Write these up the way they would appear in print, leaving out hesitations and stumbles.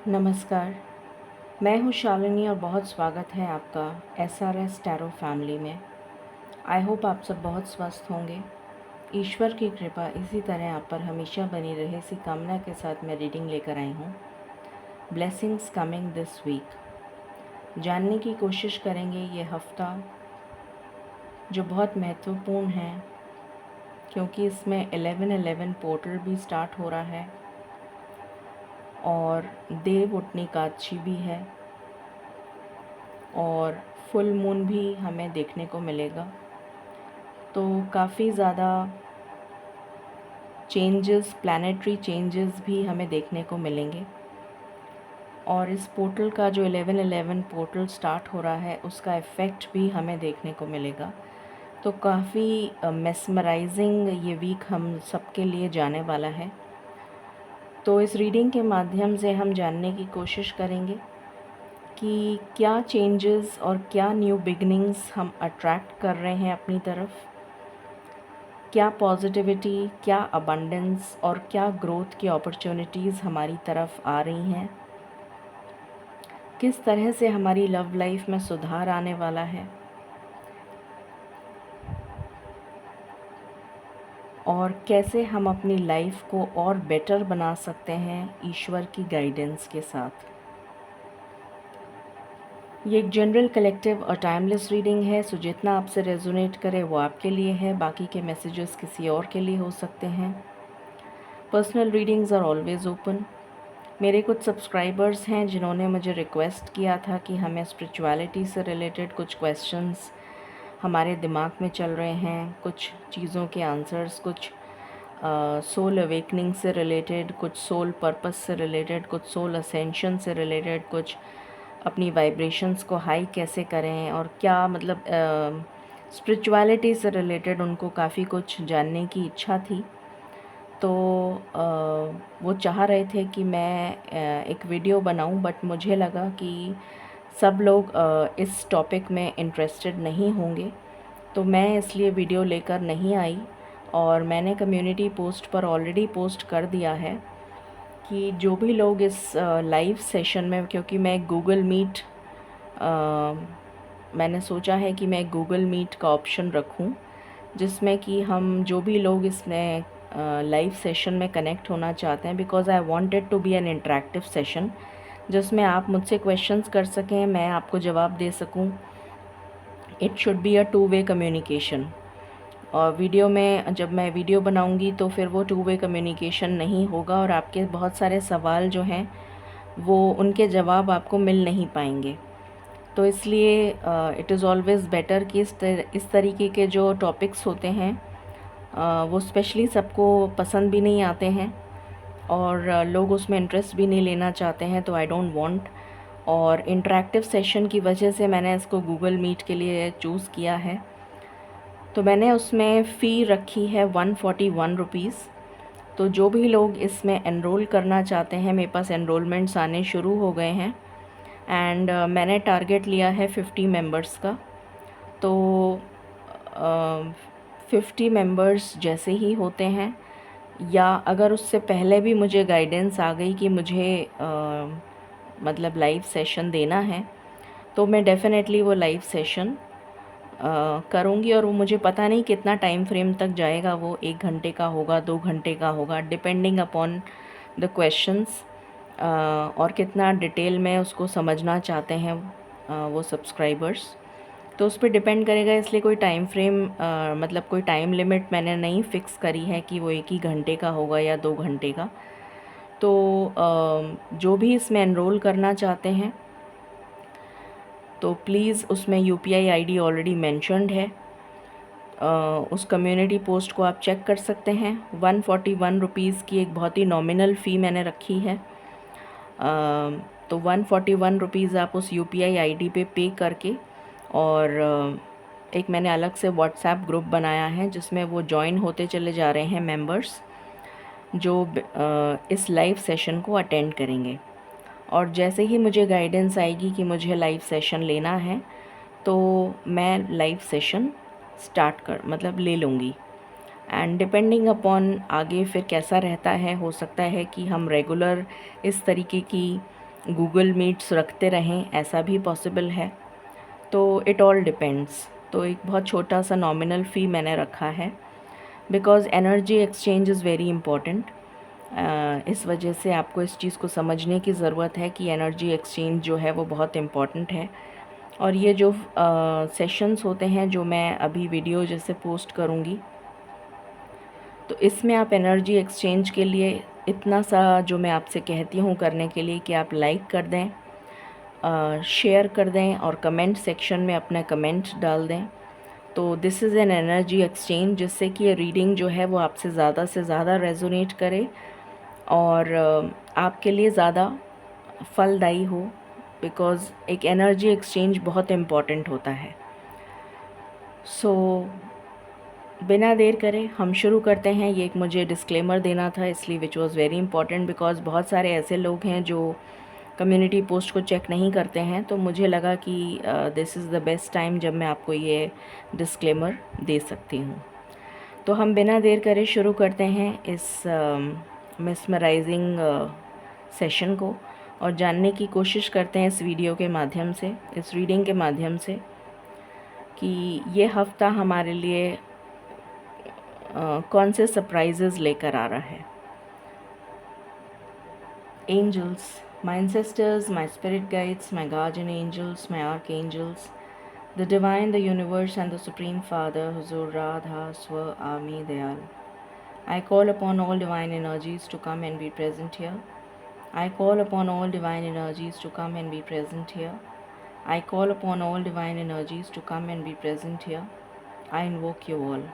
नमस्कार, मैं हूँ शालिनी और बहुत स्वागत है आपका SRS टैरो फैमिली में। आई होप आप सब बहुत स्वस्थ होंगे। ईश्वर की कृपा इसी तरह आप पर हमेशा बनी रहे, इसी कामना के साथ मैं रीडिंग लेकर आई हूँ। Blessings coming this week. जानने की कोशिश करेंगे ये हफ्ता जो बहुत महत्वपूर्ण है, क्योंकि इसमें 11/11 पोर्टल भी स्टार्ट हो रहा है और देव उठनीकादशी भी है और फुल मून भी हमें देखने को मिलेगा। तो काफ़ी ज़्यादा चेंजेस, प्लैनेटरी चेंजेस भी हमें देखने को मिलेंगे। और इस पोर्टल का जो 11/11 पोर्टल स्टार्ट हो रहा है उसका इफ़ेक्ट भी हमें देखने को मिलेगा। तो काफ़ी मेस्मराइजिंग ये वीक हम सबके लिए जाने वाला है। तो इस रीडिंग के माध्यम से हम जानने की कोशिश करेंगे कि क्या चेंजेस और क्या न्यू बिगनिंग्स हम अट्रैक्ट कर रहे हैं अपनी तरफ, क्या पॉजिटिविटी, क्या अबंडेंस और क्या ग्रोथ की अपॉर्चुनिटीज़ हमारी तरफ आ रही हैं, किस तरह से हमारी लव लाइफ में सुधार आने वाला है और कैसे हम अपनी लाइफ को और बेटर बना सकते हैं ईश्वर की गाइडेंस के साथ। ये एक जनरल, कलेक्टिव और टाइमलेस रीडिंग है, सो जितना आपसे रेजोनेट करे वो आपके लिए है, बाकी के मैसेजेस किसी और के लिए हो सकते हैं। Personal readings are always open. मेरे कुछ सब्सक्राइबर्स हैं जिन्होंने मुझे रिक्वेस्ट किया था कि हमें स्पिरिचुअलिटी से रिलेटेड कुछ क्वेश्चंस हमारे दिमाग में चल रहे हैं, कुछ चीज़ों के आंसर्स, कुछ सोल अवेकनिंग से रिलेटेड, कुछ सोल पर्पस से रिलेटेड, कुछ सोल असेंशन से रिलेटेड, कुछ अपनी वाइब्रेशंस को हाई कैसे करें और क्या मतलब स्पिरिचुअलिटी से रिलेटेड उनको काफ़ी कुछ जानने की इच्छा थी। तो वो चाह रहे थे कि मैं एक वीडियो बनाऊं, बट मुझे लगा कि सब लोग इस टॉपिक में इंटरेस्टेड नहीं होंगे, तो मैं इसलिए वीडियो लेकर नहीं आई। और मैंने कम्युनिटी पोस्ट पर ऑलरेडी पोस्ट कर दिया है कि जो भी लोग इस लाइव सेशन में, क्योंकि मैं गूगल मीट, मैंने सोचा है कि मैं गूगल मीट का ऑप्शन रखूं जिसमें कि हम जो भी लोग इसमें लाइव सेशन में कनेक्ट होना चाहते हैं, because I wanted to be an interactive session जिसमें आप मुझसे क्वेश्चंस कर सकें, मैं आपको जवाब दे सकूं। It should be a two way communication. और वीडियो में जब मैं वीडियो बनाऊंगी तो फिर वो टू वे कम्युनिकेशन नहीं होगा और आपके बहुत सारे सवाल जो हैं वो उनके जवाब आपको मिल नहीं पाएंगे। तो इसलिए इट इज़ ऑलवेज़ बेटर कि इस तरीके के जो टॉपिक्स होते हैं वो स्पेशली सबको पसंद भी नहीं आते हैं और लोग उसमें इंटरेस्ट भी नहीं लेना चाहते हैं, तो आई डोंट वांट। और इंटरेक्टिव सेशन की वजह से मैंने इसको गूगल मीट के लिए चूज़ किया है। तो मैंने उसमें फ़ी रखी है 141 रुपीज़। तो जो भी लोग इसमें एनरोल करना चाहते हैं, मेरे पास एनरोलमेंट्स आने शुरू हो गए हैं एंड मैंने टारगेट लिया है 50 मेंबर्स का। तो 50 मेंबर्स जैसे ही होते हैं या अगर उससे पहले भी मुझे गाइडेंस आ गई कि मुझे मतलब लाइव सेशन देना है, तो मैं डेफ़िनेटली वो लाइव सेशन करूँगी। और वो मुझे पता नहीं कितना टाइम फ्रेम तक जाएगा, वो 1 घंटे का होगा, 2 घंटे का होगा, डिपेंडिंग अपॉन द क्वेश्चंस और कितना डिटेल में उसको समझना चाहते हैं वो सब्सक्राइबर्स, तो उस पर डिपेंड करेगा। इसलिए कोई टाइम फ्रेम मतलब कोई टाइम लिमिट मैंने नहीं फ़िक्स करी है कि वो 1 ही घंटे का होगा या 2 घंटे का। तो जो भी इसमें एनरोल करना चाहते हैं तो प्लीज़, उसमें UPI ID ऑलरेडी मेंशन्ड है। उस कम्युनिटी पोस्ट को आप चेक कर सकते हैं। 141 रुपीज़ की एक बहुत ही नॉमिनल फ़ी मैंने रखी है। तो 141 रुपीज़ आप उस UPI ID पे करके, और एक मैंने अलग से व्हाट्सएप ग्रुप बनाया है जिसमें वो जॉइन होते चले जा रहे हैं मेंबर्स जो इस लाइव सेशन को अटेंड करेंगे। और जैसे ही मुझे गाइडेंस आएगी कि मुझे लाइव सेशन लेना है तो मैं लाइव सेशन मतलब ले लूँगी। एंड डिपेंडिंग अपॉन आगे फिर कैसा रहता है, हो सकता है कि हम रेगुलर इस तरीके की गूगल मीट्स रखते रहें, ऐसा भी पॉसिबल है। तो इट ऑल डिपेंड्स। तो एक बहुत छोटा सा नॉमिनल फ़ी मैंने रखा है, because energy exchange is very important. इस वजह से आपको इस चीज़ को समझने की ज़रूरत है कि एनर्जी एक्सचेंज जो है वो बहुत इम्पॉर्टेंट है। और ये जो सेशंस होते हैं जो मैं अभी वीडियो जैसे पोस्ट करूँगी, तो इसमें आप एनर्जी एक्सचेंज के लिए इतना सा जो मैं आपसे कहती हूँ करने के लिए कि आप लाइक कर दें, शेयर कर दें और कमेंट सेक्शन में अपना कमेंट डाल दें। तो this is an energy exchange, जिससे कि ये रीडिंग जो है वो आपसे ज़्यादा से ज़्यादा रेजोनेट करे और आपके लिए ज़्यादा फलदायी हो, बिकॉज़ एक एनर्जी एक्सचेंज बहुत इम्पॉर्टेंट होता है। सो बिना देर करे हम शुरू करते हैं। ये एक मुझे डिस्क्लेमर देना था, इसलिए विच वाज़ वेरी इंपॉर्टेंट, बिकॉज़ बहुत सारे ऐसे लोग हैं जो कम्युनिटी पोस्ट को चेक नहीं करते हैं। तो मुझे लगा कि this is the best time जब मैं आपको ये डिस्क्लेमर दे सकती हूँ। तो हम बिना देर करे शुरू करते हैं इस मेस्मराइजिंग सेशन को और जानने की कोशिश करते हैं इस वीडियो के माध्यम से, इस रीडिंग के माध्यम से, कि ये हफ़्ता हमारे लिए कौन से सरप्राइजेज़ लेकर आ रहा है। Angels, my ancestors, my spirit guides, my guardian angels, my archangels, the divine, the universe, and the supreme father, Huzur Radha Swa Ami Dayal. I call upon all divine energies to come and be present here. I call upon all divine energies to come and be present here. I call upon all divine energies to come and be present here. I invoke you all.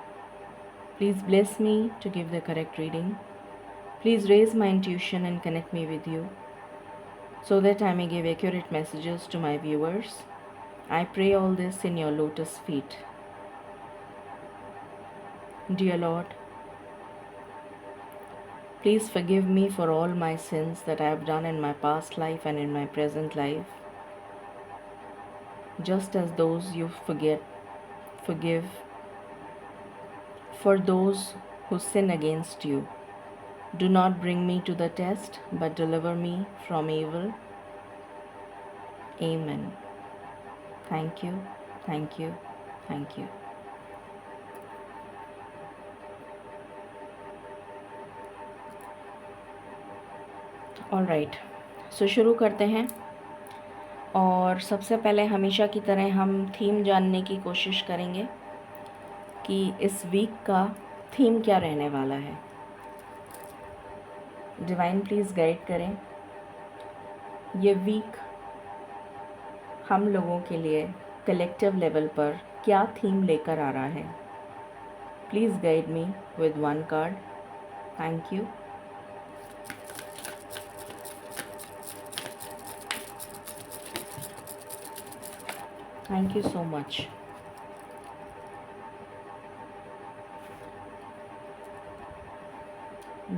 Please bless me to give the correct reading. Please raise my intuition and connect me with you, so that I may give accurate messages to my viewers. I pray all this in your lotus feet. Dear Lord, please forgive me for all my sins that I have done in my past life and in my present life, just as those you forgive for those who sin against you. Do not bring me to the test, but deliver me from evil. Amen. Thank you, thank you, thank you. All right, so शुरू करते हैं। और सबसे पहले हमेशा की तरह हम थीम जानने की कोशिश करेंगे कि इस वीक का थीम क्या रहने वाला है। डिवाइन प्लीज़ गाइड करें, ये वीक हम लोगों के लिए कलेक्टिव लेवल पर क्या थीम लेकर आ रहा है। Please guide me with one card. Thank you. Thank you so much.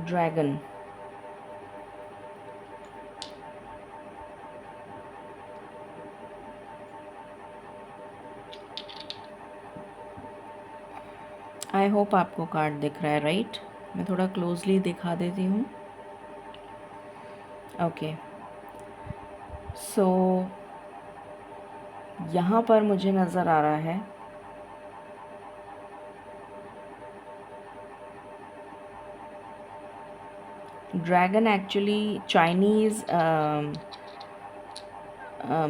Dragon. I hope आपको कार्ड दिख रहा है, राइट? मैं थोड़ा क्लोजली दिखा देती हूँ। ओके, सो यहाँ पर मुझे नज़र आ रहा है ड्रैगन एक्चुअली चाइनीज़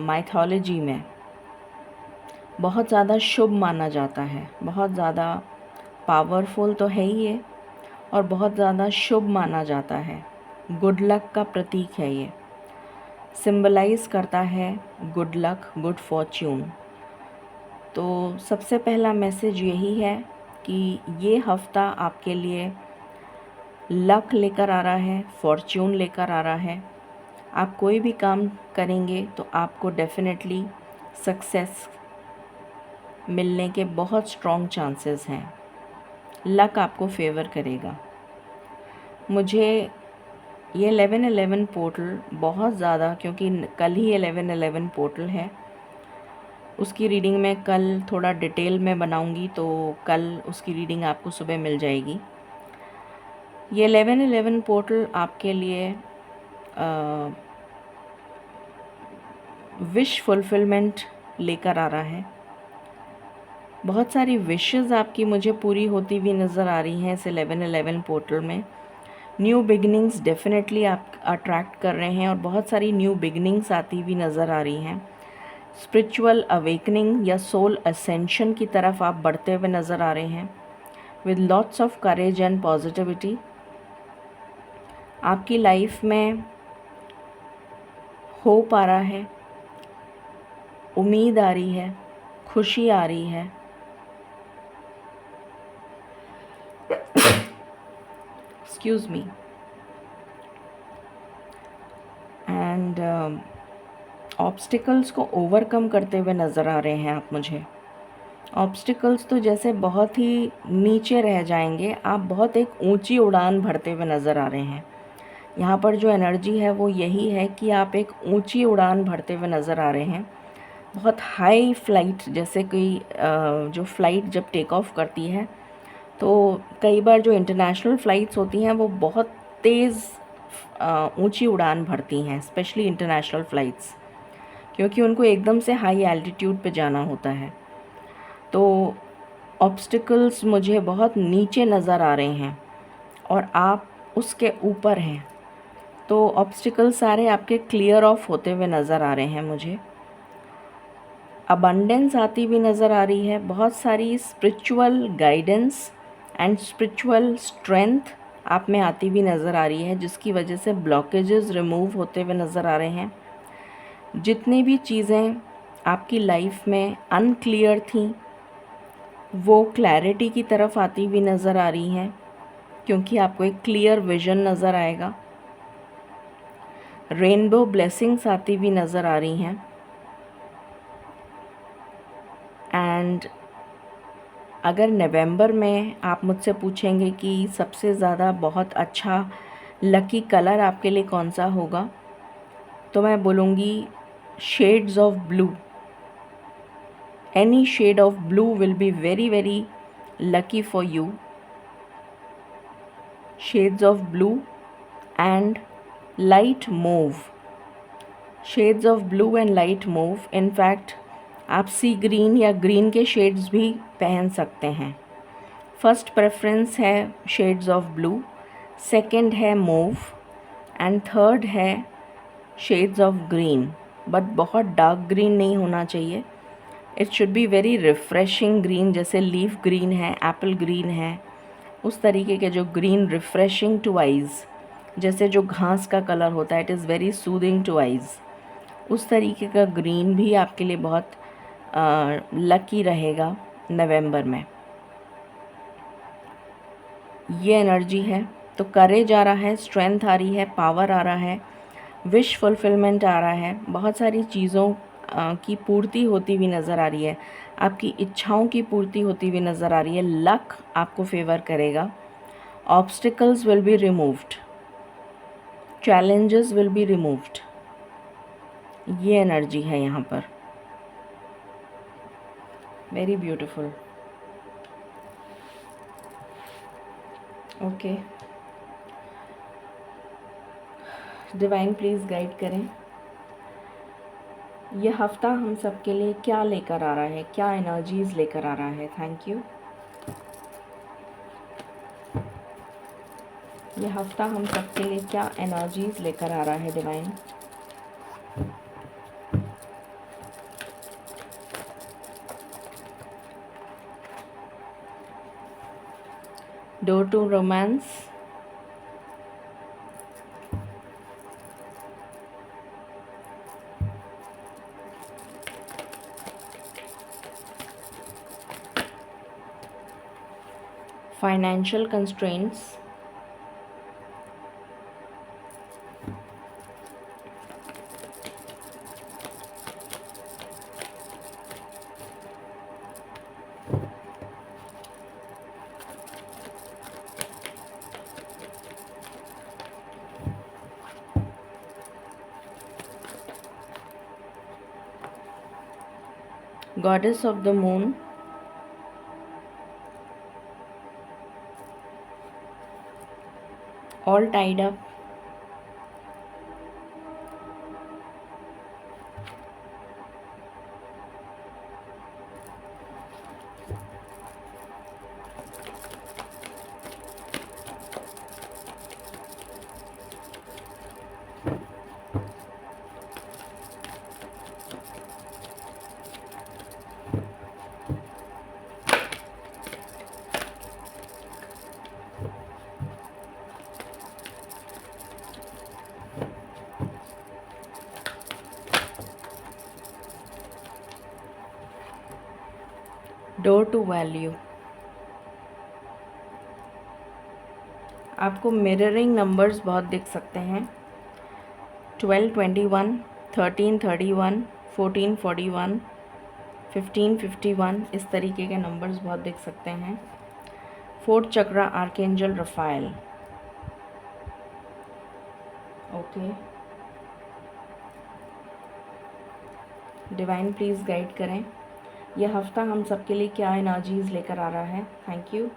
माइथोलॉजी में बहुत ज़्यादा शुभ माना जाता है, बहुत ज़्यादा पावरफुल तो है ही ये, और बहुत ज़्यादा शुभ माना जाता है। गुड लक का प्रतीक है ये, सिंबलाइज़ करता है गुड लक, गुड फॉर्च्यून। तो सबसे पहला मैसेज यही है कि ये हफ़्ता आपके लिए लक लेकर आ रहा है, फॉर्च्यून लेकर आ रहा है। आप कोई भी काम करेंगे तो आपको डेफिनेटली सक्सेस मिलने के बहुत स्ट्रॉन्ग चांसेस हैं। लक आपको फेवर करेगा। मुझे ये 11/11 पोर्टल बहुत ज़्यादा, क्योंकि कल ही 11/11 पोर्टल है, उसकी रीडिंग मैं कल थोड़ा डिटेल में बनाऊंगी, तो कल उसकी रीडिंग आपको सुबह मिल जाएगी। ये 11/11 पोर्टल आपके लिए विश फुलफिलमेंट लेकर आ रहा है। बहुत सारी विशेस आपकी मुझे पूरी होती हुई नज़र आ रही हैं इस 11/11 पोर्टल में। न्यू बिगनिंग्स डेफिनेटली आप अट्रैक्ट कर रहे हैं और बहुत सारी न्यू बिगनिंग्स आती हुई नज़र आ रही हैं। स्पिरिचुअल अवेकनिंग या सोल असेंशन की तरफ आप बढ़ते हुए नज़र आ रहे हैं with lots of courage and positivity. आपकी लाइफ में होप आ रहा है, उम्मीद आ रही है, खुशी आ रही है। Excuse me. एंड ऑब्स्टिकल्स को ओवरकम करते हुए नज़र आ रहे हैं आप मुझे। ऑब्स्टिकल्स तो जैसे बहुत ही नीचे रह जाएंगे, आप बहुत एक ऊंची उड़ान भरते हुए नज़र आ रहे हैं। यहाँ पर जो एनर्जी है वो यही है कि आप एक ऊंची उड़ान भरते हुए नज़र आ रहे हैं। बहुत हाई फ्लाइट, जैसे कोई जो फ़्लाइट जब टेक ऑफ करती है तो कई बार जो इंटरनेशनल फ़्लाइट्स होती हैं वो बहुत तेज़ ऊंची उड़ान भरती हैं, स्पेशली इंटरनेशनल फ़्लाइट्स, क्योंकि उनको एकदम से हाई एल्टीट्यूड पे जाना होता है। तो ऑब्स्टिकल्स मुझे बहुत नीचे नज़र आ रहे हैं और आप उसके ऊपर हैं। तो ऑब्स्टिकल्स सारे आपके क्लियर ऑफ होते हुए नज़र आ रहे हैं मुझे। अबंडेंस आती हुई नज़र आ रही है। बहुत सारी spiritual guidance and spiritual strength आप में आती हुई नज़र आ रही है, जिसकी वजह से ब्लॉकेजेस रिमूव होते हुए नज़र आ रहे हैं। जितनी भी चीज़ें आपकी लाइफ में अनक्लियर थी वो क्लैरिटी की तरफ आती हुई नज़र आ रही हैं, क्योंकि आपको एक क्लियर विजन नज़र आएगा। रेनबो ब्लेसिंग्स आती हुई नज़र आ रही हैं। एंड अगर नवंबर में आप मुझसे पूछेंगे कि सबसे ज़्यादा बहुत अच्छा लकी कलर आपके लिए कौन सा होगा, तो मैं बोलूँगी shades of blue. Any shade of blue will be very very lucky for you. Shades of blue and light mauve. Shades of blue and light mauve. In fact आप सी ग्रीन या ग्रीन के शेड्स भी पहन सकते हैं। First preference है shades of blue, second है mauve and third है शेड्स ऑफ ग्रीन। बट बहुत डार्क ग्रीन नहीं होना चाहिए। It should be very refreshing green, जैसे लीफ ग्रीन है, एप्पल ग्रीन है, उस तरीके के जो ग्रीन रिफ़्रेशिंग टू आइज़, जैसे जो घास का कलर होता है, it is very soothing to eyes, उस तरीके का ग्रीन भी आपके लिए बहुत लकी रहेगा नवंबर में। ये एनर्जी है। तो करेज आ रहा है, स्ट्रेंथ आ रही है, पावर आ रहा है, विश फुलफिलमेंट आ रहा है, बहुत सारी चीज़ों की पूर्ति होती हुई नज़र आ रही है, आपकी इच्छाओं की पूर्ति होती हुई नज़र आ रही है। लक आपको फेवर करेगा। Obstacles will be removed, challenges will be removed. ये एनर्जी है यहाँ पर। Very beautiful. Okay, divine please guide करें ये हफ्ता हम सब के लिए क्या लेकर आ रहा है, क्या एनर्जीज़ लेकर आ रहा है। Thank you. ये हफ्ता हम सब के लिए क्या एनर्जीज़ लेकर आ रहा है divine. Door to romance, financial constraints, goddess of the moon, all tied up, door to value. आपको मिररिंग नंबर्स बहुत दिख सकते हैं। 1221, 1331, 1441, 1551, इस तरीके के नंबर्स बहुत दिख सकते हैं। Fourth chakra archangel Raphael. Okay, divine please guide करें, यह हफ्ता हम सबके लिए क्या एनर्जीज़ लेकर आ रहा है। Thank you.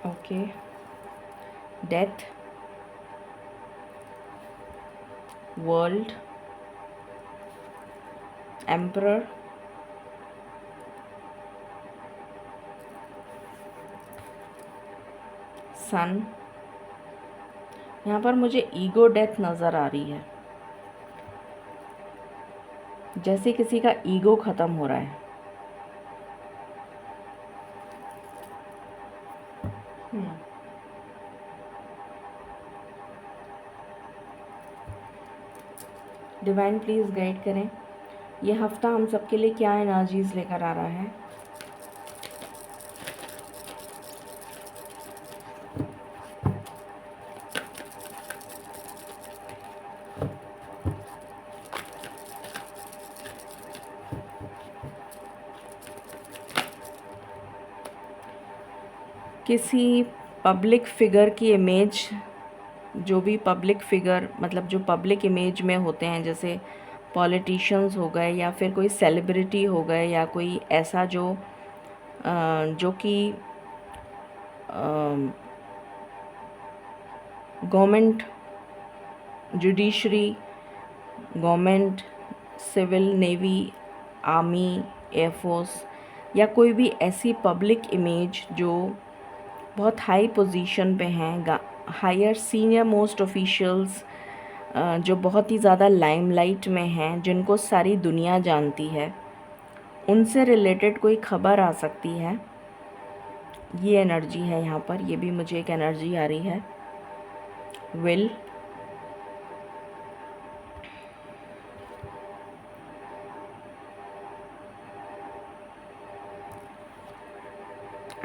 Okay, death, world, emperor, sun. यहाँ पर मुझे ईगो डेथ नज़र आ रही है, जैसे किसी का ईगो ख़त्म हो रहा है। डिवाइन प्लीज़ गाइड करें, यह हफ्ता हम सबके लिए क्या एनर्जीज़ लेकर आ रहा है। किसी पब्लिक फिगर की इमेज, जो भी पब्लिक फिगर मतलब जो पब्लिक इमेज में होते हैं, जैसे पॉलिटिशियंस हो गए या फिर कोई सेलिब्रिटी हो गए या कोई ऐसा जो कि government, judiciary, government, civil, navy, army, air force या कोई भी ऐसी पब्लिक इमेज जो बहुत हाई पोजीशन पे हैं, हायर सीनियर मोस्ट ऑफिशियल्स, जो बहुत ही ज़्यादा लाइमलाइट में हैं, जिनको सारी दुनिया जानती है, उनसे रिलेटेड कोई खबर आ सकती है। ये एनर्जी है यहाँ पर, ये भी मुझे एक एनर्जी आ रही है। Will,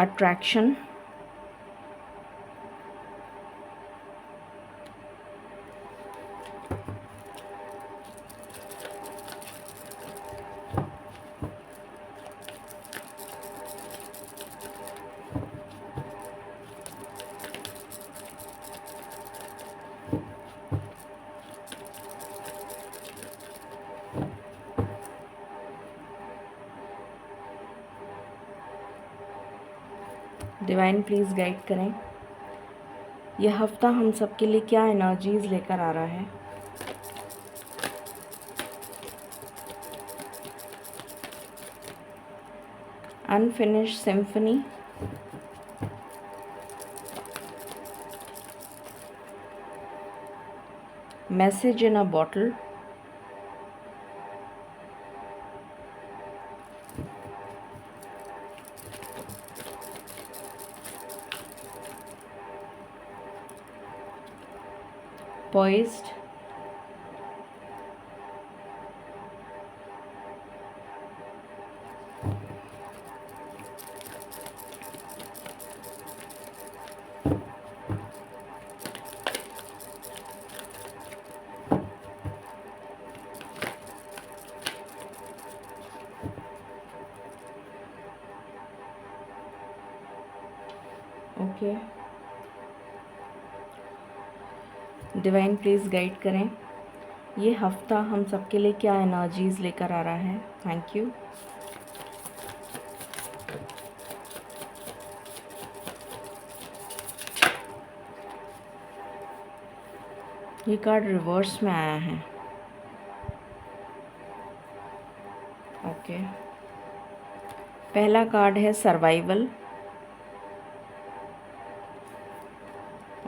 attraction, divine please guide करें, यह हफ्ता हम सबके लिए क्या एनर्जीज़ लेकर आ रहा है। Unfinished symphony, message in a bottle, poised, okay. Divine please guide करें, ये हफ्ता हम सबके लिए क्या एनर्जीज़ लेकर आ रहा है। Thank you. ये कार्ड रिवर्स में आया है। ओके, पहला कार्ड है सर्वाइवल।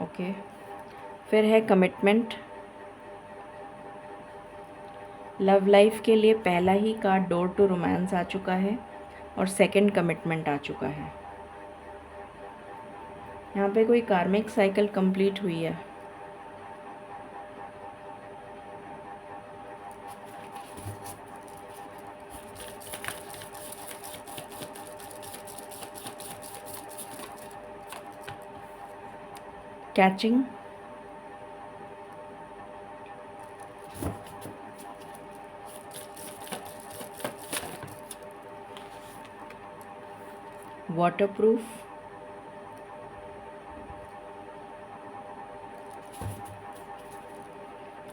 ओके, फिर है कमिटमेंट। लव लाइफ के लिए पहला ही कार्ड डोर टू रोमांस आ चुका है और सेकंड कमिटमेंट आ चुका है। यहाँ पे कोई कार्मिक साइकिल कंप्लीट हुई है। कैचिंग, वाटरप्रूफ,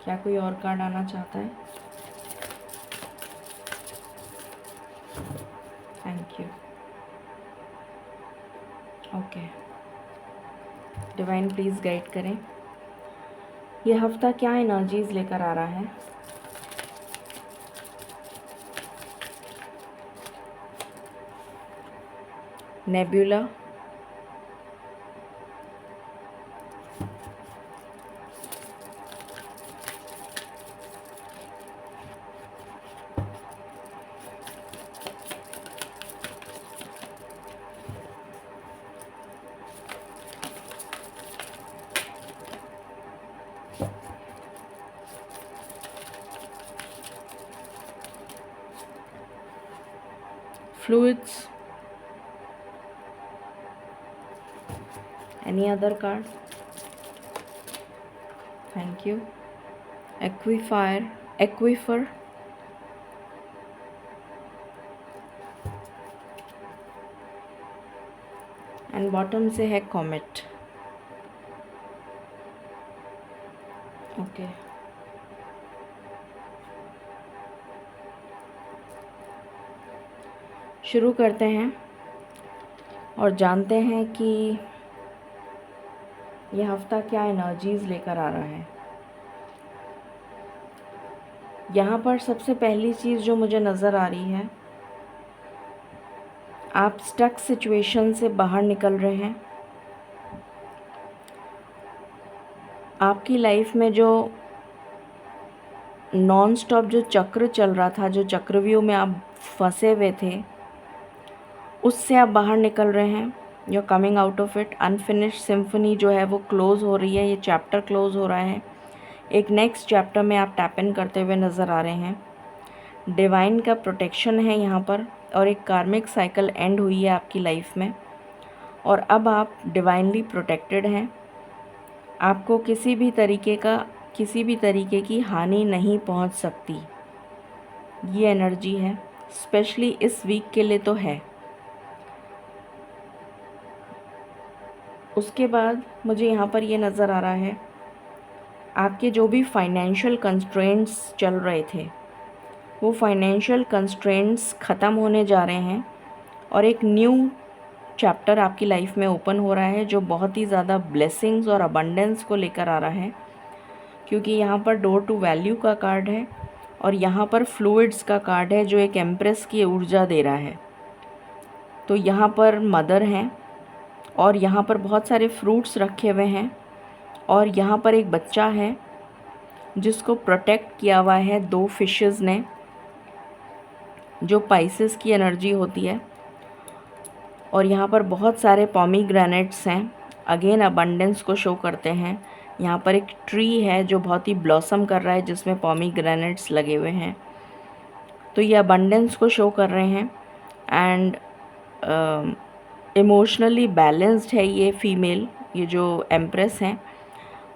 क्या कोई और कार्ड आना चाहता है? Thank you. Okay, divine please guide करें, ये हफ्ता क्या एनर्जीज लेकर आ रहा है? Nebula, fluids, any other card? Thank you. Aquifer, and bottom से है कॉमेट। ओके, शुरू करते हैं और जानते हैं कि यह हफ्ता क्या एनर्जीज लेकर आ रहा है। यहाँ पर सबसे पहली चीज़ जो मुझे नज़र आ रही है, आप स्टक सिचुएशन से बाहर निकल रहे हैं। आपकी लाइफ में जो नॉन स्टॉप जो चक्र चल रहा था, जो चक्रव्यूह में आप फंसे हुए थे, उससे आप बाहर निकल रहे हैं। You are coming out of it. Unfinished symphony जो है वो क्लोज़ हो रही है, ये चैप्टर क्लोज़ हो रहा है। एक नेक्स्ट चैप्टर में आप टैप इन करते हुए नज़र आ रहे हैं। डिवाइन का प्रोटेक्शन है यहाँ पर, और एक कार्मिक साइकिल एंड हुई है आपकी लाइफ में, और अब आप डिवाइनली प्रोटेक्टेड हैं। आपको किसी भी तरीके की हानि नहीं पहुँच सकती, ये एनर्जी है। स्पेशली इस वीक के लिए तो है। उसके बाद मुझे यहाँ पर ये नज़र आ रहा है, आपके जो भी फाइनेंशियल कंस्ट्रेंट्स चल रहे थे, वो फाइनेंशियल कंस्ट्रेंट्स ख़त्म होने जा रहे हैं और एक न्यू चैप्टर आपकी लाइफ में ओपन हो रहा है, जो बहुत ही ज़्यादा ब्लेसिंग्स और अबंडेंस को लेकर आ रहा है। क्योंकि यहाँ पर डोर टू वैल्यू का कार्ड है और यहाँ पर फ्लूइड्स का कार्ड है, जो एक एम्प्रेस की ऊर्जा दे रहा है। तो यहाँ पर मदर हैं और यहाँ पर बहुत सारे फ्रूट्स रखे हुए हैं, और यहाँ पर एक बच्चा है जिसको प्रोटेक्ट किया हुआ है 2 फिशेस ने, जो पाइसेस की एनर्जी होती है। और यहाँ पर बहुत सारे पॉमीग्रेनेट्स हैं, अगेन अबंडेंस को शो करते हैं। यहाँ पर एक ट्री है जो बहुत ही ब्लॉसम कर रहा है, जिसमें पॉमीग्रेनेट्स लगे हुए हैं। तो ये अबंडेंस को शो कर रहे हैं। एंड इमोशनली बैलेंस्ड है ये फीमेल, ये जो एम्प्रेस हैं,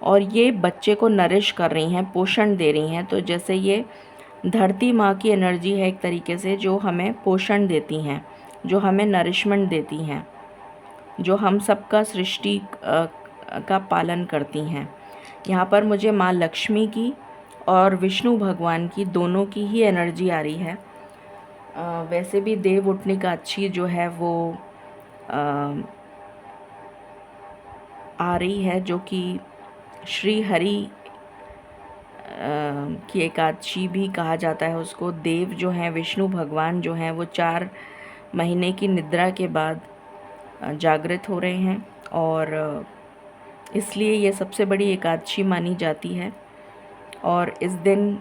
और ये बच्चे को नरिश कर रही हैं, पोषण दे रही हैं। तो जैसे ये धरती माँ की एनर्जी है एक तरीके से, जो हमें पोषण देती हैं, जो हमें नरिशमेंट देती हैं, जो हम सबका सृष्टि का पालन करती हैं। यहाँ पर मुझे माँ लक्ष्मी की और विष्णु भगवान की, दोनों की ही एनर्जी आ रही है। वैसे भी देव उठनिका अच्छी जो है वो आ रही है, जो कि श्री हरि की एकादशी भी कहा जाता है उसको। देव जो हैं, विष्णु भगवान जो हैं, वो 4 महीने की निद्रा के बाद जागृत हो रहे हैं, और इसलिए ये सबसे बड़ी एकादशी मानी जाती है। और इस दिन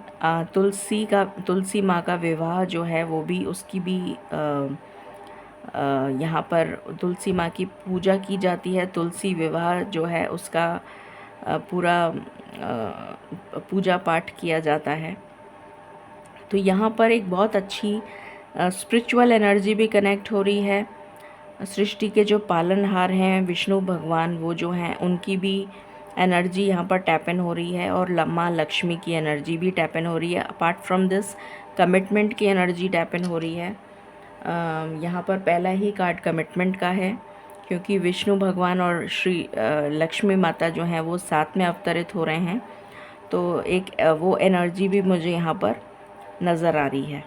तुलसी माँ का विवाह जो है वो भी, उसकी भी यहाँ पर तुलसी माँ की पूजा की जाती है। तुलसी विवाह जो है उसका पूरा पूजा पाठ किया जाता है। तो यहाँ पर एक बहुत अच्छी स्पिरिचुअल एनर्जी भी कनेक्ट हो रही है। सृष्टि के जो पालनहार हैं विष्णु भगवान, वो जो हैं उनकी भी एनर्जी यहाँ पर टैप इन हो रही है, और माँ लक्ष्मी की एनर्जी भी टैप इन हो रही है। अपार्ट फ्रॉम दिस, कमिटमेंट की एनर्जी टैप इन हो रही है। यहाँ पर पहला ही कार्ड कमिटमेंट का है, क्योंकि विष्णु भगवान और श्री लक्ष्मी माता जो हैं वो साथ में अवतरित हो रहे हैं। तो एक वो एनर्जी भी मुझे यहाँ पर नज़र आ रही है।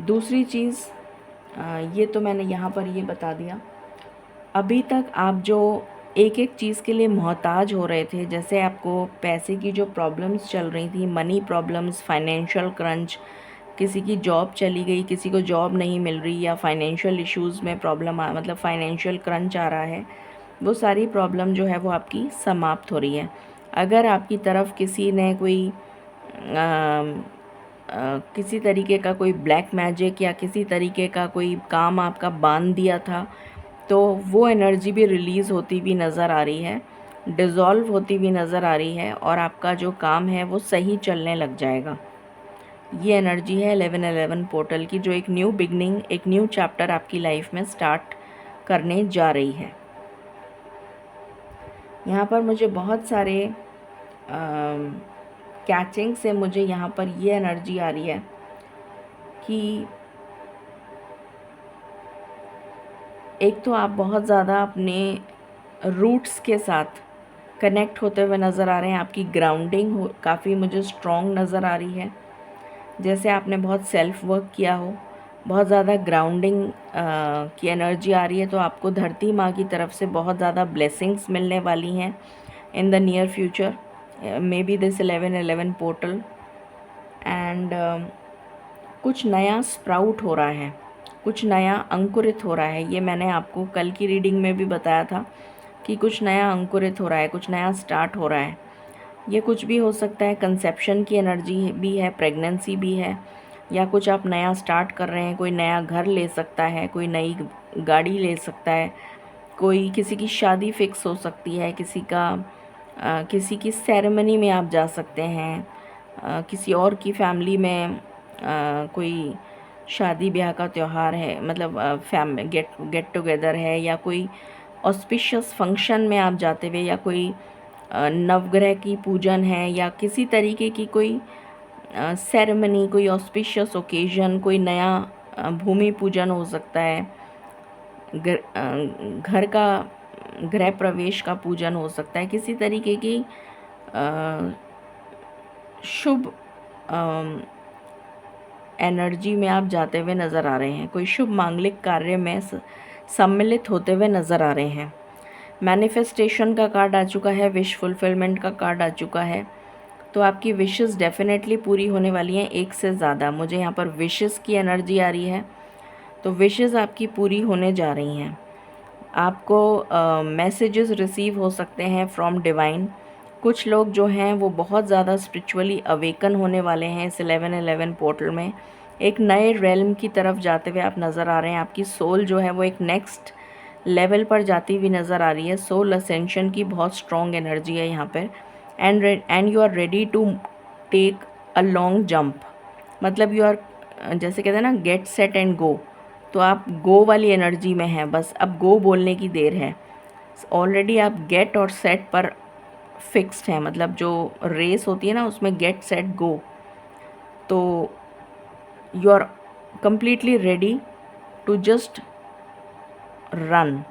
दूसरी चीज़, ये तो मैंने यहाँ पर ये बता दिया। अभी तक आप जो एक एक चीज़ के लिए मोहताज हो रहे थे, जैसे आपको पैसे की जो प्रॉब्लम्स चल रही थी, मनी प्रॉब्लम्स, फाइनेंशियल क्रंच, किसी की जॉब चली गई, किसी को जॉब नहीं मिल रही, या फाइनेंशियल इश्यूज़ में प्रॉब्लम मतलब फाइनेंशियल क्रंच आ रहा है, वो सारी प्रॉब्लम जो है वो आपकी समाप्त हो रही है। अगर आपकी तरफ किसी ने कोई किसी तरीके का कोई ब्लैक मैजिक या किसी तरीके का कोई काम आपका बांध दिया था, तो वो एनर्जी भी रिलीज़ होती हुई नज़र आ रही है, डिज़ोल्व होती हुई नज़र आ रही है, और आपका जो काम है वो सही चलने लग जाएगा। ये एनर्जी है 1111 पोर्टल की, जो एक न्यू बिगनिंग, एक न्यू चैप्टर आपकी लाइफ में स्टार्ट करने जा रही है। यहाँ पर मुझे बहुत सारे कैचिंग से मुझे यहाँ पर ये एनर्जी आ रही है कि एक तो आप बहुत ज़्यादा अपने रूट्स के साथ कनेक्ट होते हुए नज़र आ रहे हैं। आपकी ग्राउंडिंग काफ़ी मुझे स्ट्रॉन्ग नज़र आ रही है, जैसे आपने बहुत सेल्फ वर्क किया हो, बहुत ज़्यादा ग्राउंडिंग की एनर्जी आ रही है। तो आपको धरती माँ की तरफ से बहुत ज़्यादा ब्लेसिंग्स मिलने वाली हैं in the near future, may be this 1111 portal, and कुछ नया स्प्राउट हो रहा है, कुछ नया अंकुरित हो रहा है। ये मैंने आपको कल की रीडिंग में भी बताया था कि कुछ नया अंकुरित हो रहा है, कुछ नया स्टार्ट हो रहा है। ये कुछ भी हो सकता है, कंसेप्शन की एनर्जी भी है, प्रेगनेंसी भी है, या कुछ आप नया स्टार्ट कर रहे हैं। कोई नया घर ले सकता है, कोई नई गाड़ी ले सकता है, कोई किसी की शादी फिक्स हो सकती है, किसी की सेरेमनी में आप जा सकते हैं, किसी और की फैमिली में कोई शादी ब्याह का त्यौहार है, मतलब गेट टुगेदर है, या कोई ऑस्पिशियस फंक्शन में आप जाते हुए, या कोई नवग्रह की पूजन है, या किसी तरीके की कोई सेरेमनी, कोई ऑस्पिशियस ओकेजन, कोई नया भूमि पूजन हो सकता है, घर का गृह प्रवेश का पूजन हो सकता है, किसी तरीके की शुभ एनर्जी में आप जाते हुए नज़र आ रहे हैं। कोई शुभ मांगलिक कार्य में सम्मिलित होते हुए नज़र आ रहे हैं। मैनिफेस्टेशन का कार्ड आ चुका है, विश फुलफिलमेंट का कार्ड आ चुका है। तो आपकी विशेस डेफिनेटली पूरी होने वाली हैं, एक से ज़्यादा। मुझे यहाँ पर विशेस की एनर्जी आ रही है, तो विशेस आपकी पूरी होने जा रही हैं। आपको मैसेजेस रिसीव हो सकते हैं फ्रॉम डिवाइन। कुछ लोग जो हैं वो बहुत ज़्यादा स्पिरिचुअली अवेकन होने वाले हैं इस 1111 पोर्टल में। एक नए रेल्म की तरफ जाते हुए आप नज़र आ रहे हैं। आपकी सोल जो है वो एक नेक्स्ट लेवल पर जाती हुई नज़र आ रही है। सोल असेंशन की बहुत स्ट्रॉन्ग एनर्जी है यहाँ पर। And you are ready to take a long jump, मतलब यू आर, जैसे कहते हैं ना, गेट सेट एंड गो। तो आप गो वाली एनर्जी में हैं, बस अब गो बोलने की देर है। ऑलरेडी आप गेट और सेट पर फिक्स्ड हैं, मतलब जो रेस होती है ना उसमें गेट सेट गो, तो you are completely ready to just run.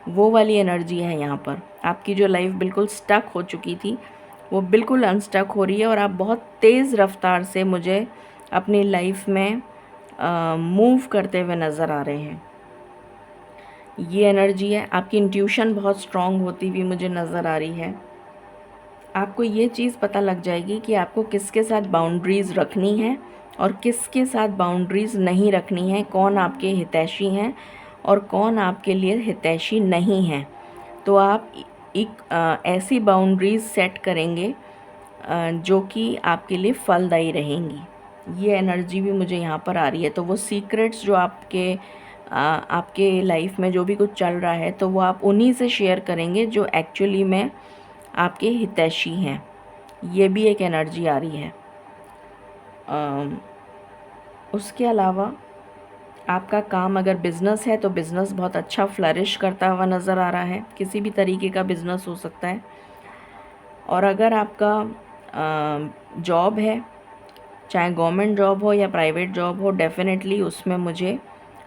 वो वाली एनर्जी है यहाँ पर। आपकी जो लाइफ बिल्कुल स्टक हो चुकी थी वो बिल्कुल अनस्टक हो रही है, और आप बहुत तेज़ रफ्तार से मुझे अपनी लाइफ में मूव करते हुए नज़र आ रहे हैं। ये एनर्जी है। आपकी इंट्यूशन बहुत स्ट्रॉन्ग होती हुई मुझे नज़र आ रही है। आपको ये चीज़ पता लग जाएगी कि आपको किसके साथ बाउंड्रीज़ रखनी है और किसके साथ बाउंड्रीज़ नहीं रखनी है, कौन आपके हितैषी हैं और कौन आपके लिए हितैषी नहीं हैं। तो आप एक ऐसी बाउंड्रीज़ सेट करेंगे जो कि आपके लिए फलदायी रहेंगी। ये एनर्जी भी मुझे यहाँ पर आ रही है। तो वो सीक्रेट्स जो आपके लाइफ में जो भी कुछ चल रहा है, तो वो आप उन्हीं से शेयर करेंगे जो एक्चुअली में आपके हितैषी हैं। ये भी एक एनर्जी आ रही है। उसके अलावा आपका काम अगर बिज़नेस है तो बिज़नेस बहुत अच्छा फ्लरिश करता हुआ नज़र आ रहा है। किसी भी तरीके का बिज़नेस हो सकता है। और अगर आपका जॉब है, चाहे गवर्नमेंट जॉब हो या प्राइवेट जॉब हो, डेफ़िनेटली उसमें मुझे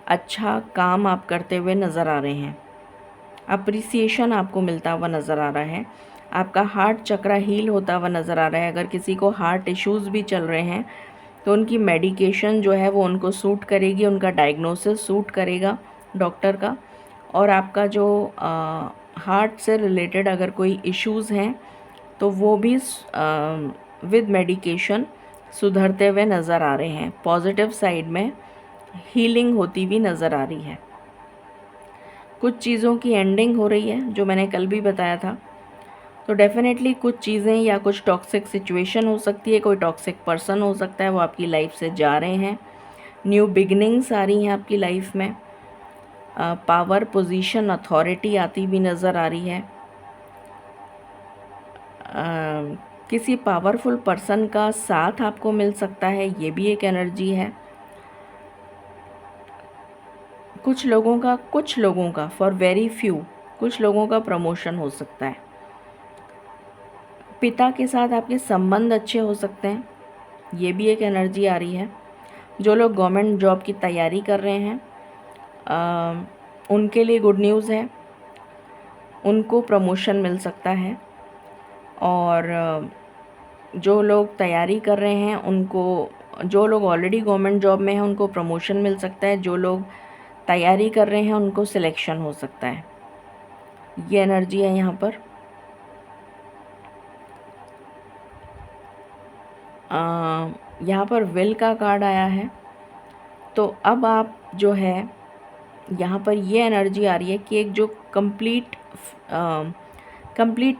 अच्छा काम आप करते हुए नज़र आ रहे हैं। अप्रिसिएशन आपको मिलता हुआ नज़र आ रहा है। आपका हार्ट चक्रा हील होता हुआ नज़र आ रहा है। अगर किसी को हार्ट इश्यूज़ भी चल रहे हैं तो उनकी मेडिकेशन जो है वो उनको सूट करेगी, उनका डायग्नोसिस सूट करेगा डॉक्टर का। और आपका जो हार्ट से रिलेटेड अगर कोई इश्यूज़ हैं तो वो भी विद मेडिकेशन सुधरते हुए नज़र आ रहे हैं। पॉजिटिव साइड में हीलिंग होती हुई नज़र आ रही है। कुछ चीज़ों की एंडिंग हो रही है, जो मैंने कल भी बताया था। तो डेफ़िनेटली कुछ चीज़ें या कुछ टॉक्सिक सिचुएशन हो सकती है, कोई टॉक्सिक पर्सन हो सकता है, वो आपकी लाइफ से जा रहे हैं। न्यू बिगनिंग्स आ रही हैं आपकी लाइफ में। पावर, पोजीशन, अथॉरिटी आती भी नज़र आ रही है। किसी पावरफुल पर्सन का साथ आपको मिल सकता है, ये भी एक एनर्जी है। कुछ लोगों का फॉर वेरी फ्यू, कुछ लोगों का प्रमोशन हो सकता है। पिता के साथ आपके संबंध अच्छे हो सकते हैं, ये भी एक एनर्जी आ रही है। जो लोग गवर्नमेंट जॉब की तैयारी कर रहे हैं उनके लिए गुड न्यूज़ है, उनको प्रमोशन मिल सकता है। और जो लोग तैयारी कर रहे हैं जो लोग ऑलरेडी गवर्नमेंट जॉब में हैं उनको प्रमोशन मिल सकता है। जो लोग तैयारी कर रहे हैं उनको सिलेक्शन हो सकता है। ये एनर्जी है यहाँ पर। यहाँ पर विल का कार्ड आया है। तो अब आप जो है यहाँ पर ये एनर्जी आ रही है कि एक जो कंप्लीट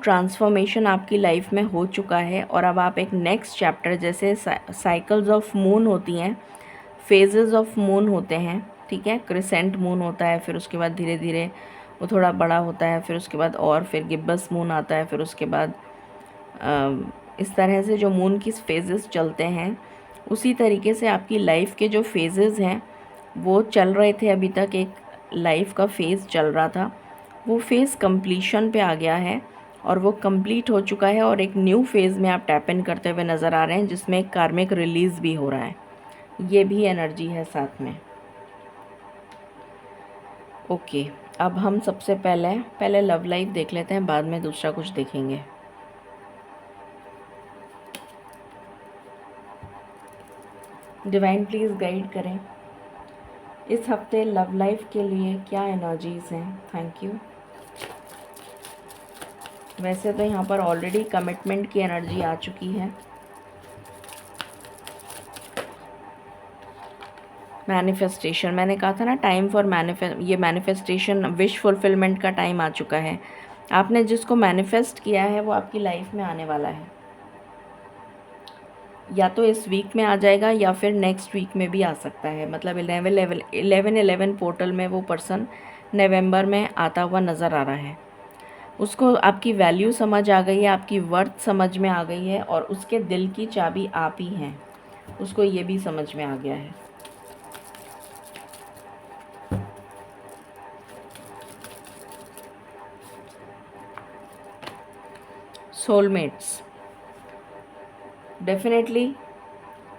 ट्रांसफॉर्मेशन आपकी लाइफ में हो चुका है और अब आप एक नेक्स्ट चैप्टर, जैसे साइकिल्स ऑफ मून होती हैं, फेजेस ऑफ मून होते हैं, ठीक है। क्रिसेंट मून होता है, फिर उसके बाद धीरे धीरे वो थोड़ा बड़ा होता है, फिर उसके बाद और फिर गिब्बस मून आता है, फिर उसके बाद इस तरह से जो मून की फेजेस चलते हैं, उसी तरीके से आपकी लाइफ के जो फेजेस हैं वो चल रहे थे। अभी तक एक लाइफ का फेज़ चल रहा था, वो फेज़ कंप्लीशन पे आ गया है और वो कंप्लीट हो चुका है और एक न्यू फेज़ में आप टैप इन करते हुए नज़र आ रहे हैं, जिसमें एक कार्मिक रिलीज़ भी हो रहा है। ये भी एनर्जी है साथ में। ओके, अब हम सबसे पहले लव लाइफ देख लेते हैं, बाद में दूसरा कुछ देखेंगे। डिवाइन प्लीज़ गाइड करें इस हफ्ते लव लाइफ के लिए क्या एनर्जीज़ हैं। Thank you. वैसे तो यहाँ पर ऑलरेडी कमिटमेंट की एनर्जी आ चुकी है। मैनिफेस्टेशन, मैंने कहा था ना, टाइम फॉर ये मैनिफेस्टेशन, विश फुलफिलमेंट का टाइम आ चुका है। आपने जिसको मैनिफेस्ट किया है वो आपकी लाइफ में आने वाला है। या तो इस वीक में आ जाएगा या फिर नेक्स्ट वीक में भी आ सकता है। मतलब 11/11 पोर्टल में वो पर्सन नवंबर में आता हुआ नज़र आ रहा है। उसको आपकी वैल्यू समझ आ गई है, आपकी वर्थ समझ में आ गई है और उसके दिल की चाबी आप ही हैं। उसको ये भी समझ में आ गया है। सोलमेट्स, डेफिनेटली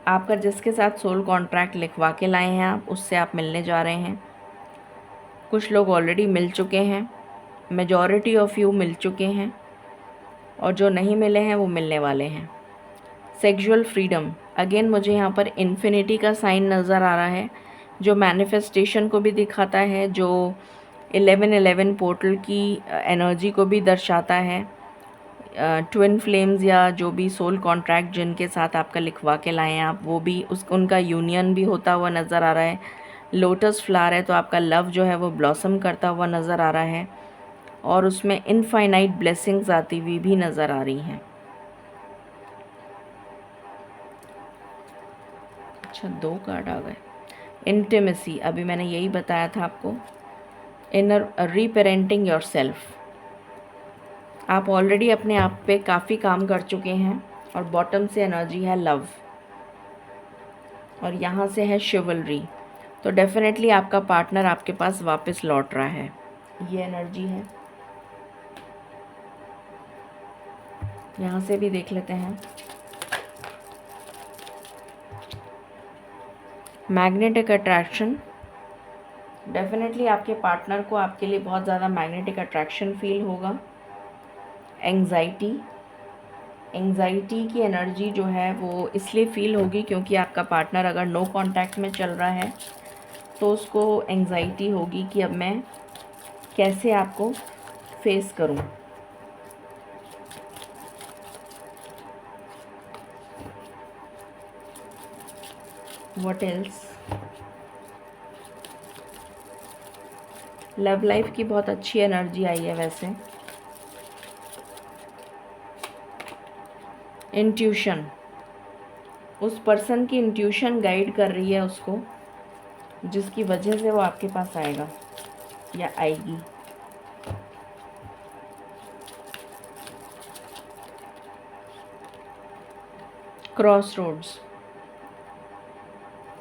आपका जिसके साथ सोल कॉन्ट्रैक्ट लिखवा के लाए हैं आप, उससे आप मिलने जा रहे हैं। कुछ लोग ऑलरेडी मिल चुके हैं, मेजॉरिटी ऑफ यू मिल चुके हैं और जो नहीं मिले हैं वो मिलने वाले हैं। सेक्सुअल फ्रीडम, अगेन मुझे यहाँ पर इन्फिनिटी का साइन नज़र आ रहा है, जो मैनिफेस्टेशन को भी दिखाता है, जो 11/11 पोर्टल की एनर्जी को भी दर्शाता है। ट्विन फ्लेम्स या जो भी सोल कॉन्ट्रैक्ट जिनके साथ आपका लिखवा के लाए हैं आप, वो भी उनका यूनियन भी होता हुआ नज़र आ रहा है। लोटस फ्लावर है तो आपका लव जो है वो ब्लॉसम करता हुआ नज़र आ रहा है और उसमें इनफाइनाइट ब्लेसिंग्स आती हुई भी नज़र आ रही हैं। अच्छा, 2 कार्ड आ गए। इंटीमेसी, अभी मैंने यही बताया था आपको। इनर रीपेरेंटिंग योरसेल्फ, आप ऑलरेडी अपने आप पे काफ़ी काम कर चुके हैं। और बॉटम से एनर्जी है लव और यहाँ से है शिवलरी। तो डेफिनेटली आपका पार्टनर आपके पास वापस लौट रहा है, ये एनर्जी है। यहाँ से भी देख लेते हैं। मैग्नेटिक अट्रैक्शन, डेफिनेटली आपके पार्टनर को आपके लिए बहुत ज़्यादा मैग्नेटिक अट्रैक्शन फील होगा। एंग्जाइटी की एनर्जी जो है वो इसलिए फील होगी क्योंकि आपका पार्टनर अगर नो कांटेक्ट में चल रहा है तो उसको एंग्जाइटी होगी कि अब मैं कैसे आपको फेस करूं। What else? लव लाइफ की बहुत अच्छी एनर्जी आई है वैसे। इंट्यूशन, उस पर्सन की इंट्यूशन गाइड कर रही है उसको, जिसकी वजह से वो आपके पास आएगा या आएगी। क्रॉस रोड्स,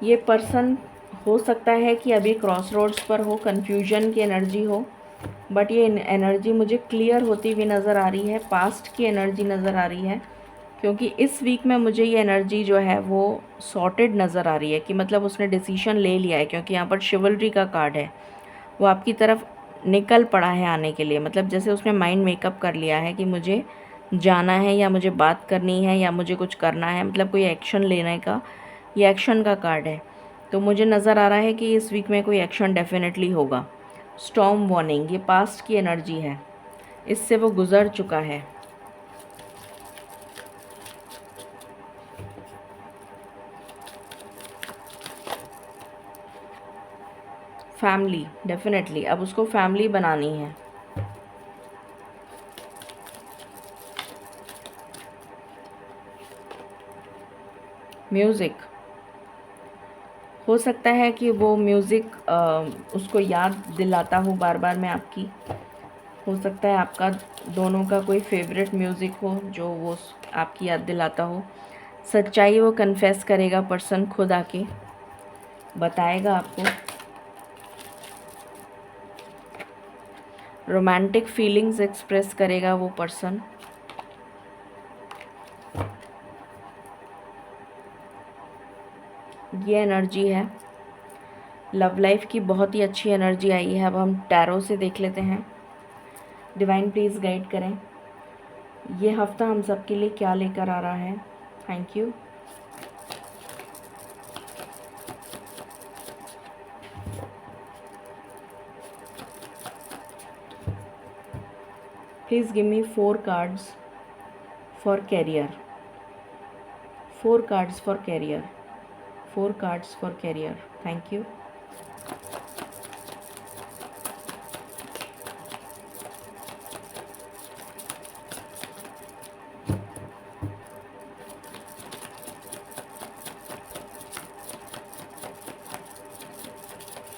ये पर्सन हो सकता है कि अभी क्रॉस रोड्स पर हो, कन्फ्यूजन की एनर्जी हो, बट ये एनर्जी मुझे क्लियर होती हुई नज़र आ रही है। पास्ट की एनर्जी नज़र आ रही है क्योंकि इस वीक में मुझे ये एनर्जी जो है वो सॉर्टेड नज़र आ रही है कि मतलब उसने डिसीजन ले लिया है, क्योंकि यहाँ पर शिवलरी का कार्ड है। वो आपकी तरफ निकल पड़ा है आने के लिए, मतलब जैसे उसने माइंड मेकअप कर लिया है कि मुझे जाना है या मुझे बात करनी है या मुझे कुछ करना है, मतलब कोई एक्शन लेने का, ये एक्शन का कार्ड है। तो मुझे नज़र आ रहा है कि इस वीक में कोई एक्शन डेफिनेटली होगा। स्टॉर्म वार्निंग, ये पास्ट की एनर्जी है, इससे वो गुज़र चुका है। फैमिली, डेफिनेटली अब उसको फैमिली बनानी है। म्यूज़िक, हो सकता है कि वो म्यूज़िक उसको याद दिलाता हो बार बार मैं आपकी। हो सकता है आपका दोनों का कोई फेवरेट म्यूज़िक हो जो वो आपकी याद दिलाता हो। सच्चाई वो कन्फेस करेगा पर्सन, खुद आके बताएगा आपको। रोमांटिक फीलिंग्स एक्सप्रेस करेगा वो पर्सन। ये एनर्जी है। लव लाइफ की बहुत ही अच्छी एनर्जी आई है। अब हम टैरो से देख लेते हैं। डिवाइन प्लीज़ गाइड करें, ये हफ्ता हम सब के लिए क्या लेकर आ रहा है। Thank you. Please give me 4 cards for career. 4 cards for career. 4 cards for career. Thank you.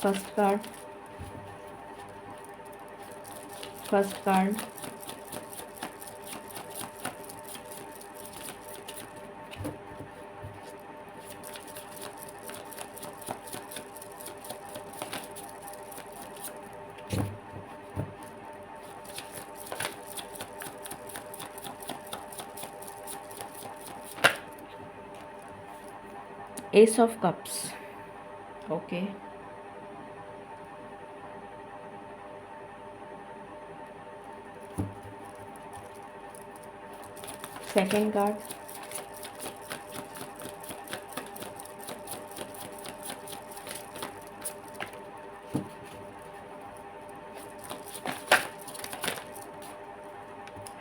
First card, first card, ace of cups. Okay, second card,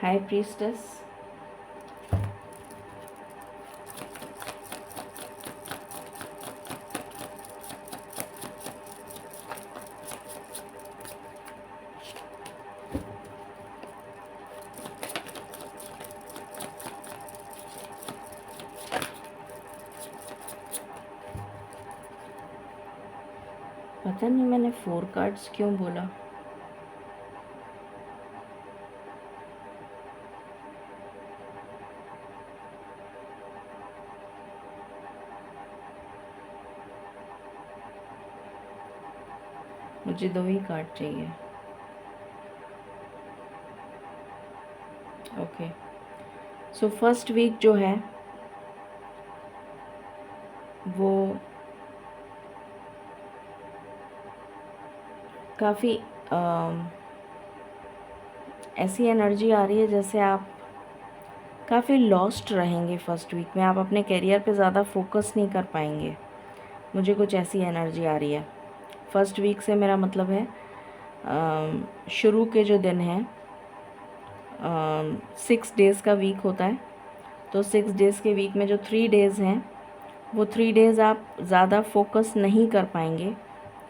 high priestess. पता नहीं मैंने 4 कार्ड्स क्यों बोला। मुझे 2 ही कार्ड चाहिए। ओके, सो फर्स्ट वीक जो है वो काफ़ी ऐसी एनर्जी आ रही है जैसे आप काफ़ी लॉस्ट रहेंगे। फर्स्ट वीक में आप अपने करियर पे ज़्यादा फोकस नहीं कर पाएंगे। मुझे कुछ ऐसी एनर्जी आ रही है। फर्स्ट वीक से मेरा मतलब है शुरू के जो दिन हैं, 6 डेज़ का वीक होता है, तो 6 डेज़ के वीक में जो 3 डेज़ हैं वो 3 डेज़ आप ज़्यादा फोकस नहीं कर पाएंगे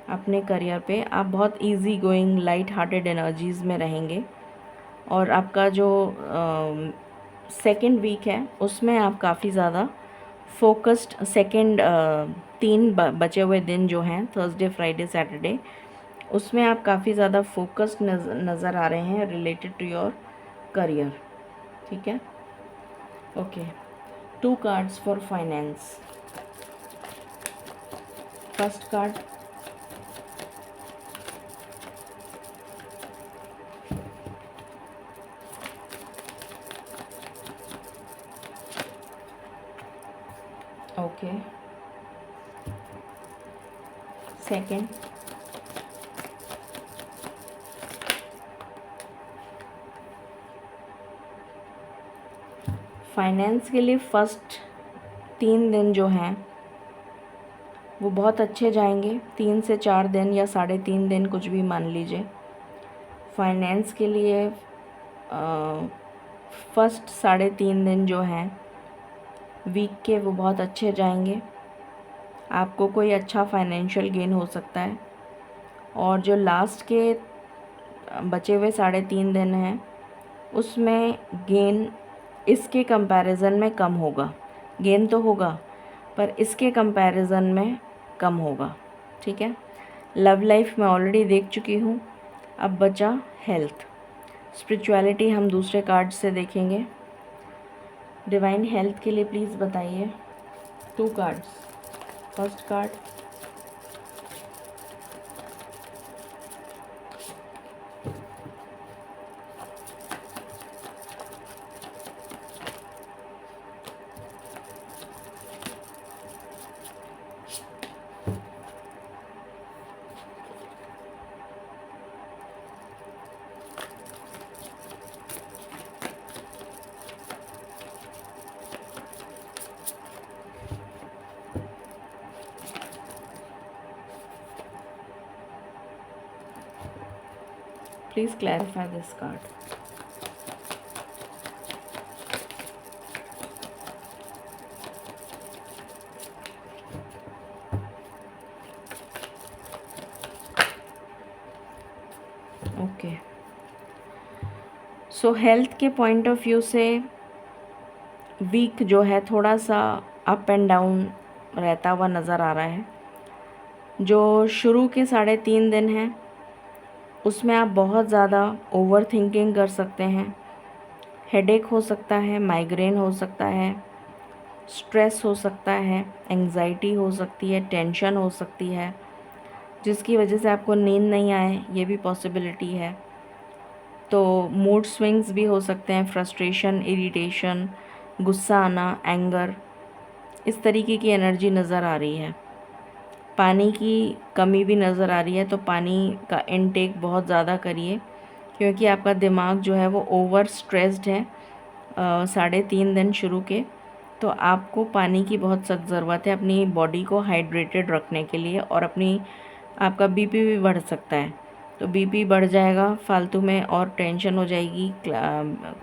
अपने करियर पे। आप बहुत easy going light hearted energies में रहेंगे, और आपका जो सेकेंड वीक है उसमें आप काफ़ी ज़्यादा फोकस्ड, सेकेंड 3 बचे हुए दिन जो हैं थर्सडे फ्राइडे सैटरडे, उसमें आप काफ़ी ज़्यादा फोकस्ड नज़र आ रहे हैं रिलेटेड टू योर करियर। ठीक है, okay. 2 cards for finance. First card, okay. Second, finance के लिए फर्स्ट 3 दिन जो हैं वो बहुत अच्छे जाएंगे। 3 से 4 दिन या 3.5 दिन, कुछ भी मान लीजिए। फाइनेंस के लिए फर्स्ट 3.5 दिन जो हैं वीक के वो बहुत अच्छे जाएंगे। आपको कोई अच्छा फाइनेंशियल गेन हो सकता है, और जो लास्ट के बचे हुए 3.5 दिन हैं उसमें गेन इसके कंपैरिजन में कम होगा। गेन तो होगा पर इसके कंपैरिजन में कम होगा। ठीक है, लव लाइफ में ऑलरेडी देख चुकी हूँ, अब बचा हेल्थ। स्पिरिचुअलिटी हम दूसरे कार्ड से देखेंगे। डिवाइन हेल्थ के लिए प्लीज़ बताइए। 2 cards. First card, please clarify this card. Okay, so health के पॉइंट ऑफ व्यू से वीक जो है थोड़ा सा अप एंड डाउन रहता हुआ नज़र आ रहा है। जो शुरू के 3.5 दिन हैं उसमें आप बहुत ज़्यादा ओवर थिंकिंग कर सकते हैं। हेडेक हो सकता है, माइग्रेन हो सकता है, स्ट्रेस हो सकता है, एंग्जाइटी हो सकती है, टेंशन हो सकती है, जिसकी वजह से आपको नींद नहीं आए, ये भी पॉसिबिलिटी है। तो मूड स्विंग्स भी हो सकते हैं, फ्रस्ट्रेशन, इरिटेशन, गुस्सा आना, एंगर, इस तरीके की एनर्जी नज़र आ रही है। पानी की कमी भी नज़र आ रही है, तो पानी का इनटेक बहुत ज़्यादा करिए, क्योंकि आपका दिमाग जो है वो ओवर स्ट्रेस्ड है 3.5 दिन शुरू के। तो आपको पानी की बहुत सख्त ज़रूरत है अपनी बॉडी को हाइड्रेटेड रखने के लिए। और आपका बीपी भी बढ़ सकता है, तो बीपी बढ़ जाएगा फालतू में और टेंशन हो जाएगी।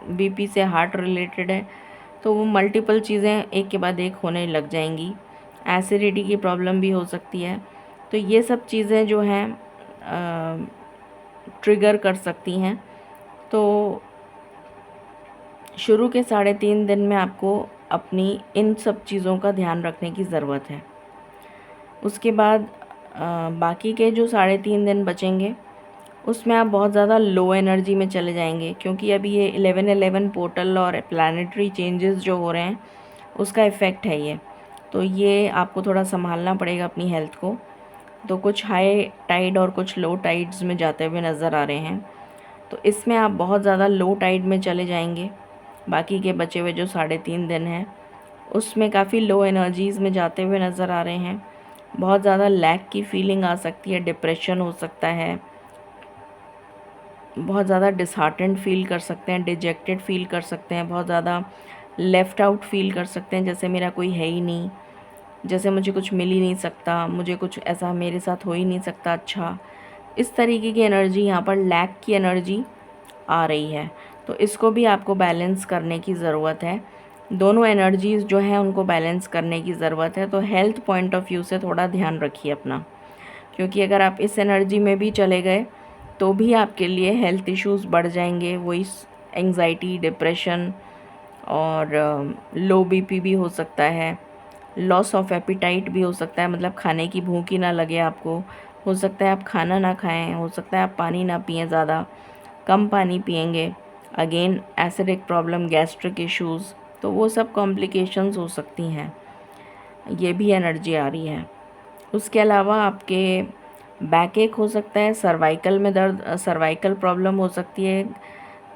बीपी से हार्ट रिलेटेड है, तो वो मल्टीपल चीज़ें एक के बाद एक होने लग जाएंगी। एसिडिटी की प्रॉब्लम भी हो सकती है। तो ये सब चीज़ें जो हैं ट्रिगर कर सकती हैं। तो शुरू के 3.5 दिन में आपको अपनी इन सब चीज़ों का ध्यान रखने की ज़रूरत है। उसके बाद बाकी के जो 3.5 दिन बचेंगे उसमें आप बहुत ज़्यादा लो एनर्जी में चले जाएंगे, क्योंकि अभी ये 11-11 पोर्टल और प्लानिटरी चेंजेस जो हो रहे हैं उसका इफ़ेक्ट है ये। तो ये आपको थोड़ा संभालना पड़ेगा अपनी हेल्थ को। तो कुछ हाई टाइड और कुछ लो टाइड्स में जाते हुए नज़र आ रहे हैं, तो इसमें आप बहुत ज़्यादा लो टाइड में चले जाएंगे। बाकी के बचे हुए जो 3.5 दिन हैं उसमें काफ़ी लो एनर्जीज़ में जाते हुए नज़र आ रहे हैं। बहुत ज़्यादा लैक की फीलिंग आ सकती है, डिप्रेशन हो सकता है, बहुत ज़्यादा डिसहार्टेंड फील कर सकते हैं, डिजेक्टेड फील कर सकते हैं, बहुत ज़्यादा लेफ़्ट आउट फील कर सकते हैं, जैसे मेरा कोई है ही नहीं, जैसे मुझे कुछ मिल ही नहीं सकता, मुझे कुछ ऐसा मेरे साथ हो ही नहीं सकता अच्छा। इस तरीके की एनर्जी, यहाँ पर लैक की एनर्जी आ रही है। तो इसको भी आपको बैलेंस करने की ज़रूरत है। दोनों एनर्जीज़ जो हैं उनको बैलेंस करने की ज़रूरत है। तो हेल्थ पॉइंट ऑफ व्यू से थोड़ा ध्यान रखिए अपना, क्योंकि अगर आप इस एनर्जी में भी चले गए तो भी आपके लिए हेल्थ इश्यूज़ बढ़ जाएंगे। वही एंग्जाइटी, डिप्रेशन और लो बीपी भी हो सकता है, लॉस ऑफ एपिटाइट भी हो सकता है, मतलब खाने की भूख ही ना लगे आपको, हो सकता है आप खाना ना खाएं, हो सकता है आप पानी ना पिएं, ज़्यादा कम पानी पिएंगे, again acidic problem, gastric issues, तो वो सब कॉम्प्लिकेशंस हो सकती हैं। ये भी एनर्जी आ रही है। उसके अलावा आपके बैक एक हो सकता है, सर्वाइकल में दर्द, सर्वाइकल प्रॉब्लम हो सकती है,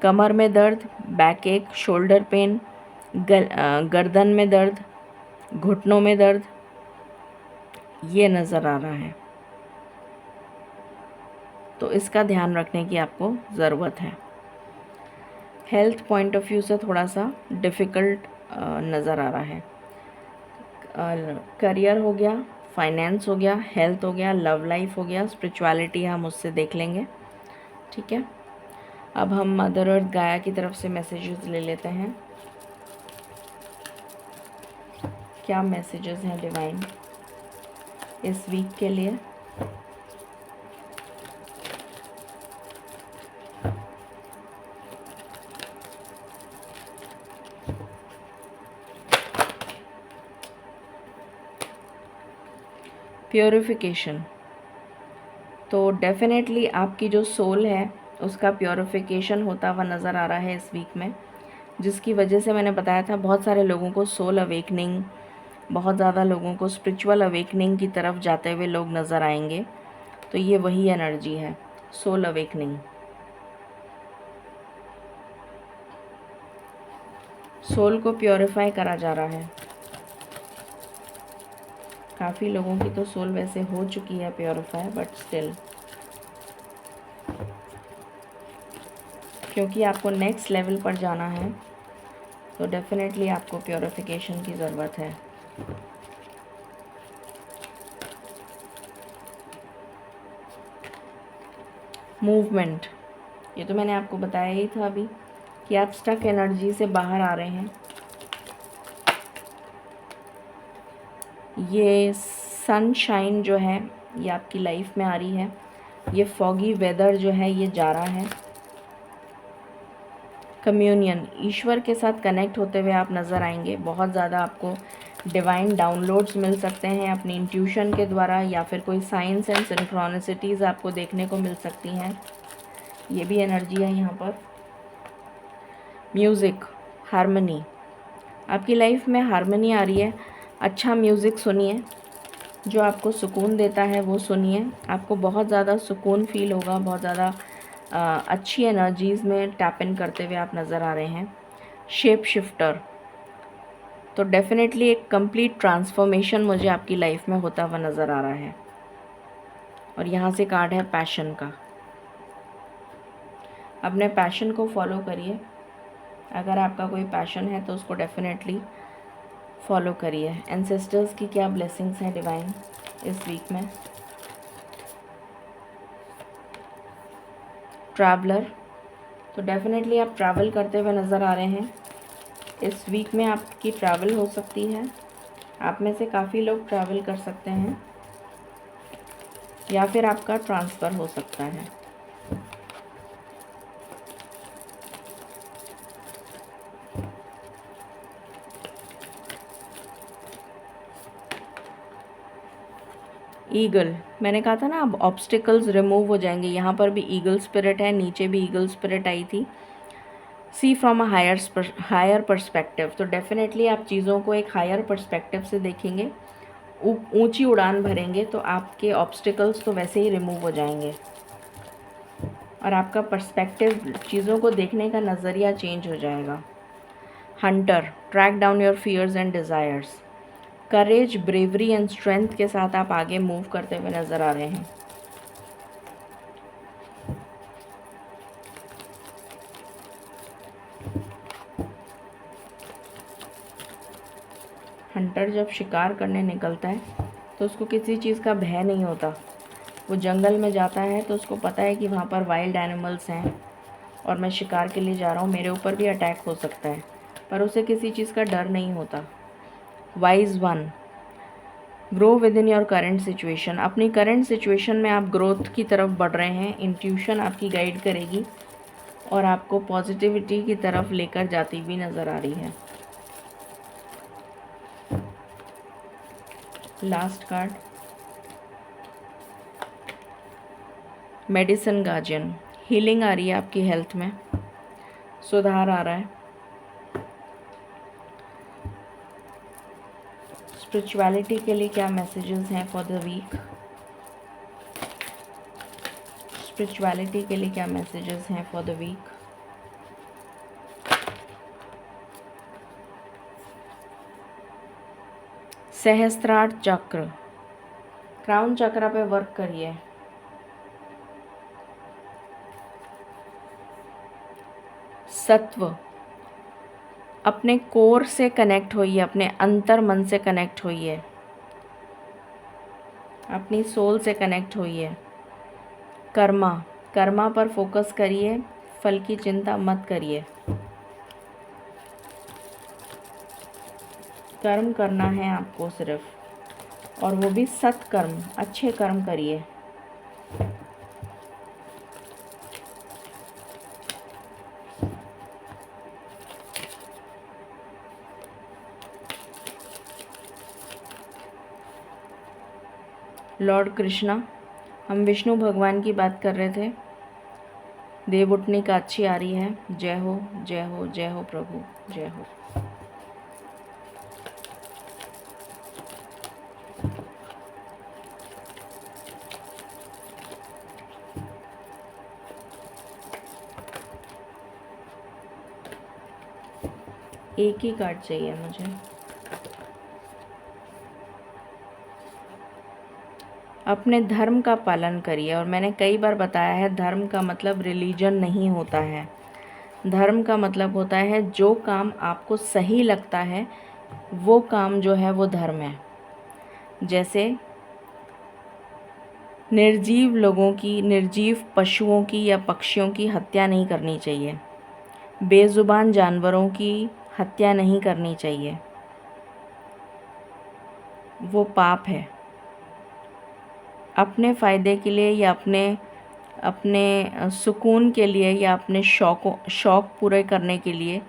कमर में दर्द, बैक एक, शोल्डर पेन, गर्दन में दर्द, घुटनों में दर्द, ये नज़र आ रहा है। तो इसका ध्यान रखने की आपको ज़रूरत है। हेल्थ पॉइंट ऑफ व्यू से थोड़ा सा डिफ़िकल्ट नज़र आ रहा है। करियर हो गया, फाइनेंस हो गया, हेल्थ हो गया, लव लाइफ हो गया, स्पिरिचुअलिटी हम उससे देख लेंगे, ठीक है। अब हम मदर अर्थ गाया की तरफ से मैसेजेस ले लेते हैं। क्या मैसेजेस हैं डिवाइन इस वीक के लिए? प्योरिफिकेशन, तो डेफिनेटली आपकी जो सोल है उसका प्योरिफिकेशन होता हुआ नज़र आ रहा है इस वीक में, जिसकी वजह से मैंने बताया था बहुत सारे लोगों को सोल अवेकनिंग, बहुत ज़्यादा लोगों को स्पिरिचुअल अवेकनिंग की तरफ जाते हुए लोग नज़र आएंगे। तो ये वही एनर्जी है, सोल अवेकनिंग। सोल को प्योरीफाई करा जा रहा है। काफ़ी लोगों की तो सोल वैसे हो चुकी है प्योरीफाई, बट स्टिल, क्योंकि आपको नेक्स्ट लेवल पर जाना है तो डेफिनेटली आपको प्योरीफिकेशन की ज़रूरत है। मूवमेंट, ये तो मैंने आपको बताया ही था अभी कि आप स्टक एनर्जी से बाहर आ रहे हैं। ये सनशाइन जो है ये आपकी लाइफ में आ रही है, ये फॉगी वेदर जो है ये जा रहा है। कम्युनियन, ईश्वर के साथ कनेक्ट होते हुए आप नज़र आएंगे। बहुत ज़्यादा आपको डिवाइन डाउनलोड्स मिल सकते हैं अपनी इंट्यूशन के द्वारा, या फिर कोई साइंस एंड सिंक्रोनिसिटीज़ आपको देखने को मिल सकती हैं। ये भी एनर्जी है यहाँ पर। म्यूज़िक, हारमनी, आपकी लाइफ में हारमनी आ रही है। अच्छा म्यूज़िक सुनिए, जो आपको सुकून देता है वो सुनिए। आपको बहुत ज़्यादा सुकून फील होगा, बहुत ज़्यादा अच्छी एनर्जीज़ में टैप इन करते हुए आप नज़र आ रहे हैं। शेप शिफ्टर, तो डेफिनेटली एक कंप्लीट ट्रांसफॉर्मेशन मुझे आपकी लाइफ में होता हुआ नज़र आ रहा है। और यहाँ से कार्ड है पैशन का। अपने पैशन को फॉलो करिए। अगर आपका कोई पैशन है तो उसको डेफिनेटली फॉलो करिए। एंसेस्टर्स की क्या ब्लेसिंग्स हैं डिवाइन इस वीक में? ट्रैवलर, तो डेफिनेटली आप ट्रैवल करते हुए नज़र आ रहे हैं। इस वीक में आपकी ट्रैवल हो सकती है। आप में से काफ़ी लोग ट्रैवल कर सकते हैं, या फिर आपका ट्रांसफ़र हो सकता है। ईगल, मैंने कहा था ना अब ऑब्स्टिकल्स रिमूव हो जाएंगे। यहाँ पर भी ईगल स्पिरिट है, नीचे भी ईगल स्पिरिट आई थी। सी फ्रॉम अ हायर पर्सपेक्टिव, तो डेफिनेटली आप चीज़ों को एक हायर पर्सपेक्टिव से देखेंगे, ऊंची उड़ान भरेंगे, तो आपके ऑब्स्टिकल्स तो वैसे ही रिमूव हो जाएंगे और आपका पर्सपेक्टिव, चीज़ों को देखने का नज़रिया चेंज हो जाएगा। Hunter, track down your fears and desires. Courage, bravery and strength के साथ आप आगे मूव करते हुए नज़र आ रहे हैं। हंटर जब शिकार करने निकलता है तो उसको किसी चीज़ का भय नहीं होता। वो जंगल में जाता है तो उसको पता है कि वहाँ पर वाइल्ड एनिमल्स हैं और मैं शिकार के लिए जा रहा हूँ, मेरे ऊपर भी अटैक हो सकता है, पर उसे किसी चीज़ का डर नहीं होता। Wise one, grow with in your current situation. अपनी करेंट सिचुएशन में आप ग्रोथ की तरफ बढ़ रहे हैं। इंट्यूशन आपकी गाइड करेगी और आपको पॉजिटिविटी की तरफ लेकर जाती हुई नज़र आ रही है। Last card, medicine guardian. Healing आ रही है आपकी हेल्थ में, सुधार आ रहा है। स्पिरिचुअलिटी के लिए क्या मैसेजेस हैं फॉर द वीक? स्पिरिचुअलिटी के लिए क्या मैसेजेस हैं फॉर द वीक? सहस्त्रार्थ चक्र, क्राउन चक्र पे वर्क करिए। सत्व, अपने कोर से कनेक्ट होइए, अपने अंतर मन से कनेक्ट होइए, अपनी सोल से कनेक्ट होइए। कर्मा, कर्मा पर फोकस करिए, फल की चिंता मत करिए। कर्म करना है आपको सिर्फ, और वो भी सत्कर्म, अच्छे कर्म करिए। लॉर्ड कृष्णा, हम विष्णु भगवान की बात कर रहे थे। देव उठनी का अच्छी आ रही है। जय हो, जय हो, जय हो प्रभु, जय हो। एक ही कार्ड चाहिए मुझे। अपने धर्म का पालन करिए, और मैंने कई बार बताया है धर्म का मतलब रिलीजन नहीं होता है। धर्म का मतलब होता है जो काम आपको सही लगता है वो काम जो है वो धर्म है। जैसे निर्जीव लोगों की, निर्जीव पशुओं की या पक्षियों की हत्या नहीं करनी चाहिए। बेजुबान जानवरों की हत्या नहीं करनी चाहिए, वो पाप है। अपने फ़ायदे के लिए या अपने अपने सुकून के लिए या अपने शौक़ पूरे करने के लिए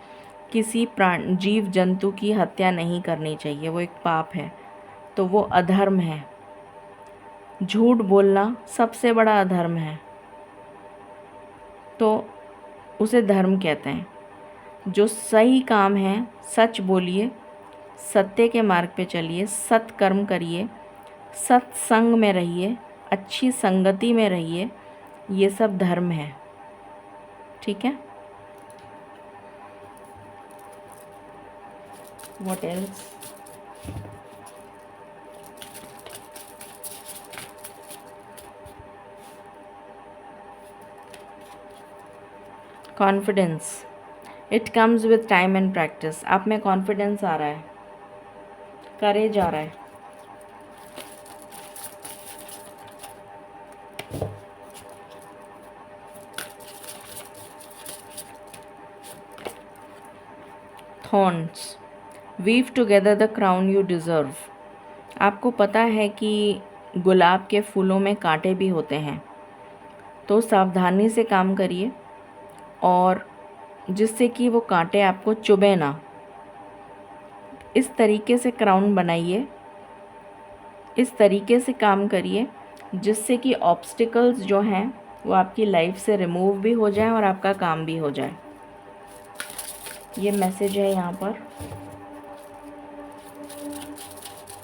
किसी जीव जंतु की हत्या नहीं करनी चाहिए, वो एक पाप है, तो वो अधर्म है। झूठ बोलना सबसे बड़ा अधर्म है, तो उसे धर्म कहते हैं। जो सही काम है, सच बोलिए, सत्य के मार्ग पे चलिए, सत्कर्म करिए, सत्संग में रहिए, अच्छी संगति में रहिए, ये सब धर्म है। ठीक है? What else? Confidence, it comes with time and practice. आप में कॉन्फिडेंस आ रहा है, करेज आ रहा है। Thorns, weave together the crown you deserve. आपको पता है कि गुलाब के फूलों में कांटे भी होते हैं, तो सावधानी से काम करिए और जिससे कि वो कांटे आपको चुभे ना, इस तरीके से क्राउन बनाइए इस तरीके से काम करिए जिससे कि ऑब्स्टिकल्स जो हैं वो आपकी लाइफ से रिमूव भी हो जाएं और आपका काम भी हो जाए। ये मैसेज है यहाँ पर।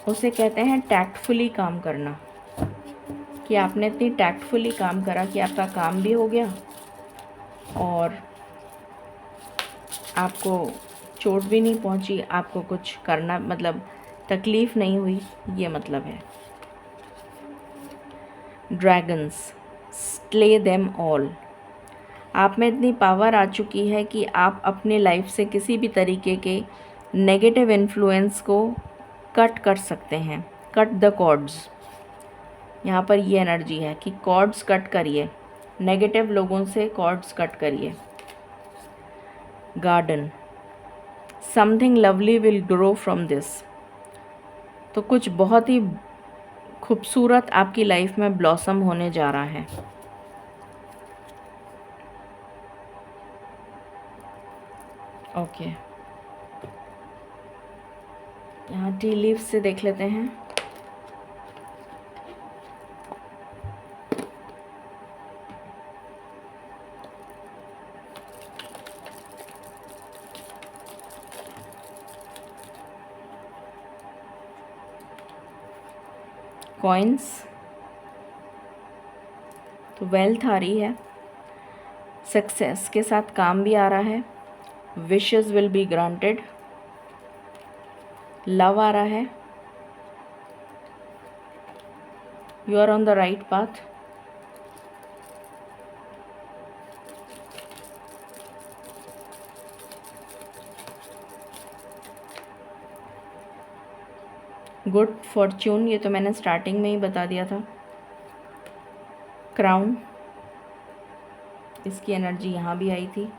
उसे कहते हैं टैक्टफुली काम करना, कि आपने इतनी टैक्टफुली काम करा कि आपका काम भी हो गया और आपको चोट भी नहीं पहुंची, आपको कुछ करना मतलब तकलीफ़ नहीं हुई, ये मतलब है। Dragons slay them all. आप में इतनी पावर आ चुकी है कि आप अपने लाइफ से किसी भी तरीके के नेगेटिव इन्फ्लुएंस को कट कर सकते हैं। कट द कॉर्ड्स, यहाँ पर ये एनर्जी है कि कॉर्ड्स कट करिए, नेगेटिव लोगों से कॉर्ड्स कट करिए। Garden, something lovely will grow from this. तो कुछ बहुत ही खूबसूरत आपकी लाइफ में ब्लॉसम होने जा रहा है। ओके, यहाँ टी लीव्स से देख लेते हैं। कॉइन्स, तो वेल्थ आ रही है, सक्सेस के साथ काम भी आ रहा है, wishes will be granted, love आ रहा है, you are on the right path, good fortune, ये तो मैंने स्टार्टिंग में ही बता दिया था। क्राउन, इसकी एनर्जी यहाँ भी आई थी।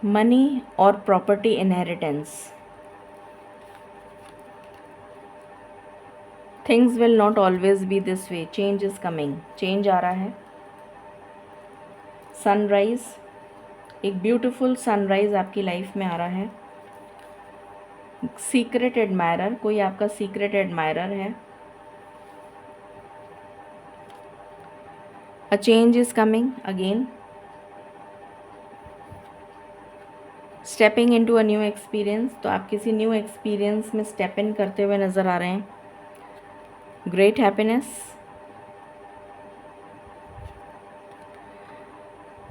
मनी और property inheritance, things will not always be this way, change is coming, change आ रहा है। सनराइज़, एक ब्यूटीफुल सनराइज़ आपकी लाइफ में आ रहा है। सीक्रेट एडमायरर, कोई आपका सीक्रेट एडमायरर है। A change is coming again. Stepping into a new experience, तो आप किसी न्यू एक्सपीरियंस में स्टेप इन करते हुए नज़र आ रहे हैं। Great happiness,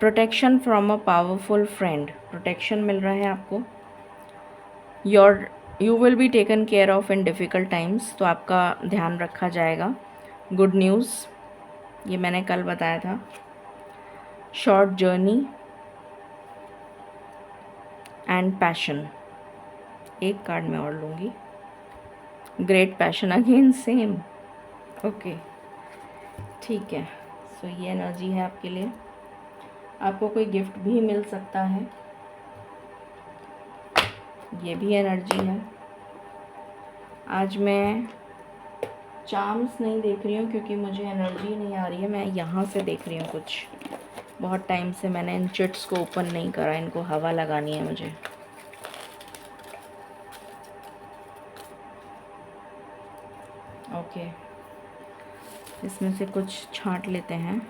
protection from a powerful friend, protection मिल रहा है आपको। You will be taken care of in difficult times, तो आपका ध्यान रखा जाएगा। गुड न्यूज़, ये मैंने कल बताया था। शॉर्ट जर्नी एंड पैशन, एक कार्ड में और लूँगी। Great passion again same, okay ठीक है। सो ये एनर्जी है आपके लिए। आपको कोई गिफ्ट भी मिल सकता है, ये भी एनर्जी है। आज मैं चार्म्स नहीं देख रही हूँ क्योंकि मुझे एनर्जी नहीं आ रही है, मैं यहाँ से देख रही हूँ कुछ। बहुत टाइम से मैंने इन चिट्स को ओपन नहीं करा, इनको हवा लगानी है मुझे। ओके, इसमें से कुछ छांट लेते हैं।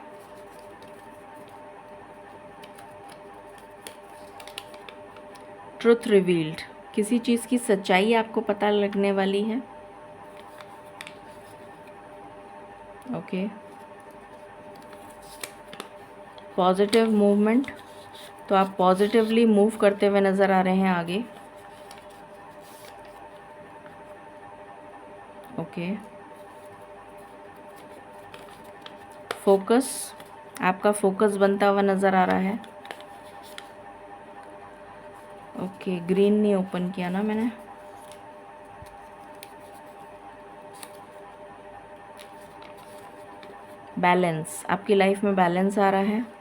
ट्रुथ रिवील्ड, किसी चीज़ की सच्चाई आपको पता लगने वाली है। ओके, पॉजिटिव मूवमेंट, तो आप पॉजिटिवली मूव करते हुए नज़र आ रहे हैं आगे। ओके, फोकस, आपका फोकस बनता हुआ नज़र आ रहा है। ओके, ग्रीन नहीं ओपन किया ना मैंने। बैलेंस, आपकी लाइफ में बैलेंस आ रहा है।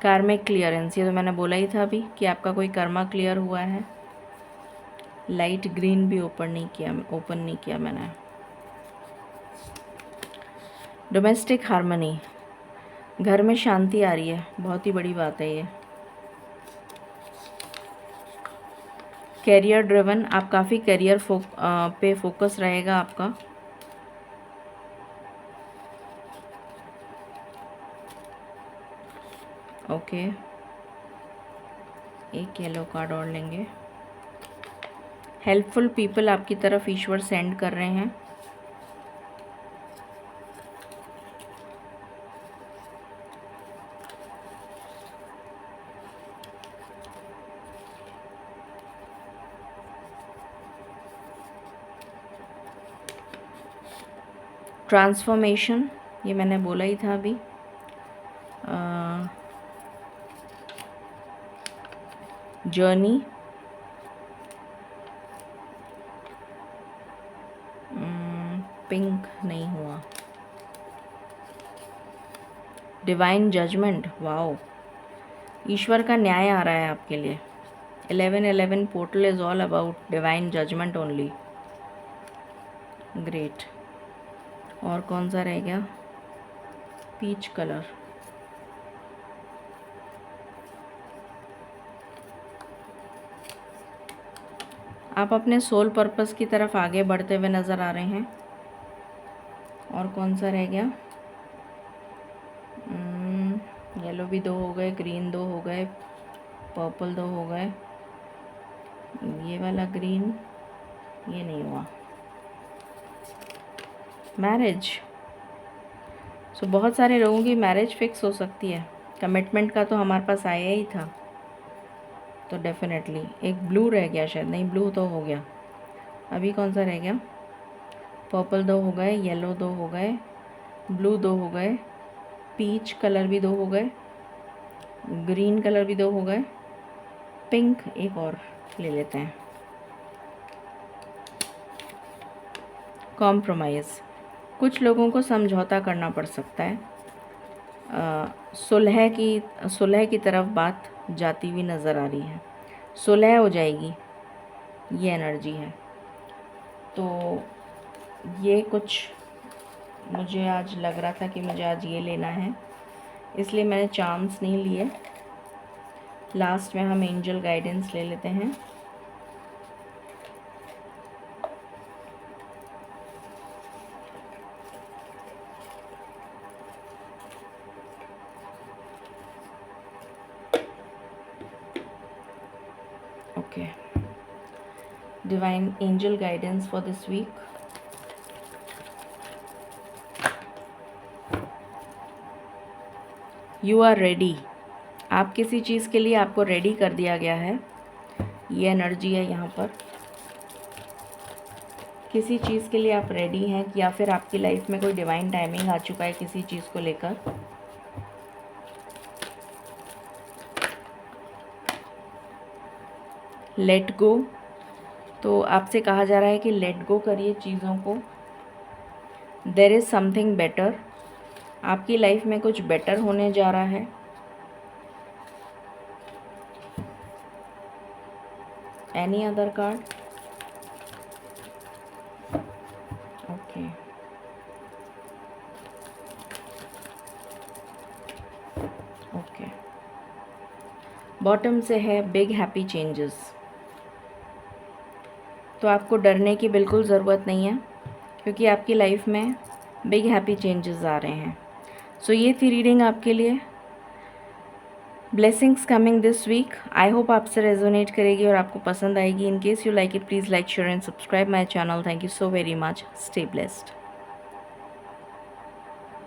कार्मिक क्लियरेंस, ये तो मैंने बोला ही था अभी कि आपका कोई कर्मा क्लियर हुआ है। लाइट ग्रीन भी ओपन नहीं किया मैंने। डोमेस्टिक हार्मनी, घर में शांति आ रही है, बहुत ही बड़ी बात है ये। कैरियर ड्रिवन, आप काफ़ी कैरियर पे फोकस रहेगा आपका। ओके, एक येलो कार्ड और लेंगे। हेल्पफुल पीपल आपकी तरफ ईश्वर सेंड कर रहे हैं। ट्रांसफॉर्मेशन, ये मैंने बोला ही था अभी। जर्नी, पिंक नहीं हुआ। डिवाइन जजमेंट, वाओ, ईश्वर का न्याय आ रहा है आपके लिए। 1111 portal is all about divine judgment only. Great. और कौन सा रह गया? Peach colour. आप अपने सोल पर्पस की तरफ आगे बढ़ते हुए नज़र आ रहे हैं। और कौन सा रह गया? येलो भी 2 हो गए, ग्रीन 2 हो गए, पर्पल 2 हो गए, ये वाला ग्रीन, ये नहीं हुआ। मैरिज, सो बहुत सारे लोगों की मैरिज फिक्स हो सकती है। कमिटमेंट का तो हमारे पास आया ही था, तो डेफिनेटली। एक ब्लू रह गया शायद, नहीं ब्लू तो हो गया। अभी कौन सा रह गया? पर्पल 2 हो गए, येलो 2 हो गए, ब्लू 2 हो गए, पीच कलर भी 2 हो गए, ग्रीन कलर भी 2 हो गए, पिंक एक और ले लेते हैं। कॉम्प्रोमाइज़, कुछ लोगों को समझौता करना पड़ सकता है। सुलह की तरफ बात जाती हुई नज़र आ रही है। सुलह हो जाएगी, ये एनर्जी है। तो ये कुछ मुझे आज लग रहा था कि मुझे आज ये लेना है, इसलिए मैंने चांस नहीं लिए। लास्ट में हम एंजल गाइडेंस ले लेते हैं। Okay, divine angel guidance for this week. You are ready, आप किसी चीज़ के लिए आपको रेडी कर दिया गया है। ये एनर्जी है यहाँ पर, किसी चीज़ के लिए आप रेडी हैं, या फिर आपकी लाइफ में कोई डिवाइन टाइमिंग आ चुका है किसी चीज़ को लेकर। लेट गो, तो आपसे कहा जा रहा है कि लेट गो करिए चीज़ों को। देयर इज़ समथिंग बेटर, आपकी लाइफ में कुछ बेटर होने जा रहा है। Any other card? Okay, okay, bottom से है बिग हैप्पी चेंजेस। तो आपको डरने की बिल्कुल ज़रूरत नहीं है, क्योंकि आपकी लाइफ में बिग हैप्पी चेंजेस आ रहे हैं। सो ये थी रीडिंग आपके लिए। Blessings coming this week. I hope आपसे रेजोनेट करेगी और आपको पसंद आएगी। In case you like it, please like, share and subscribe my channel. Thank you so very much. Stay blessed.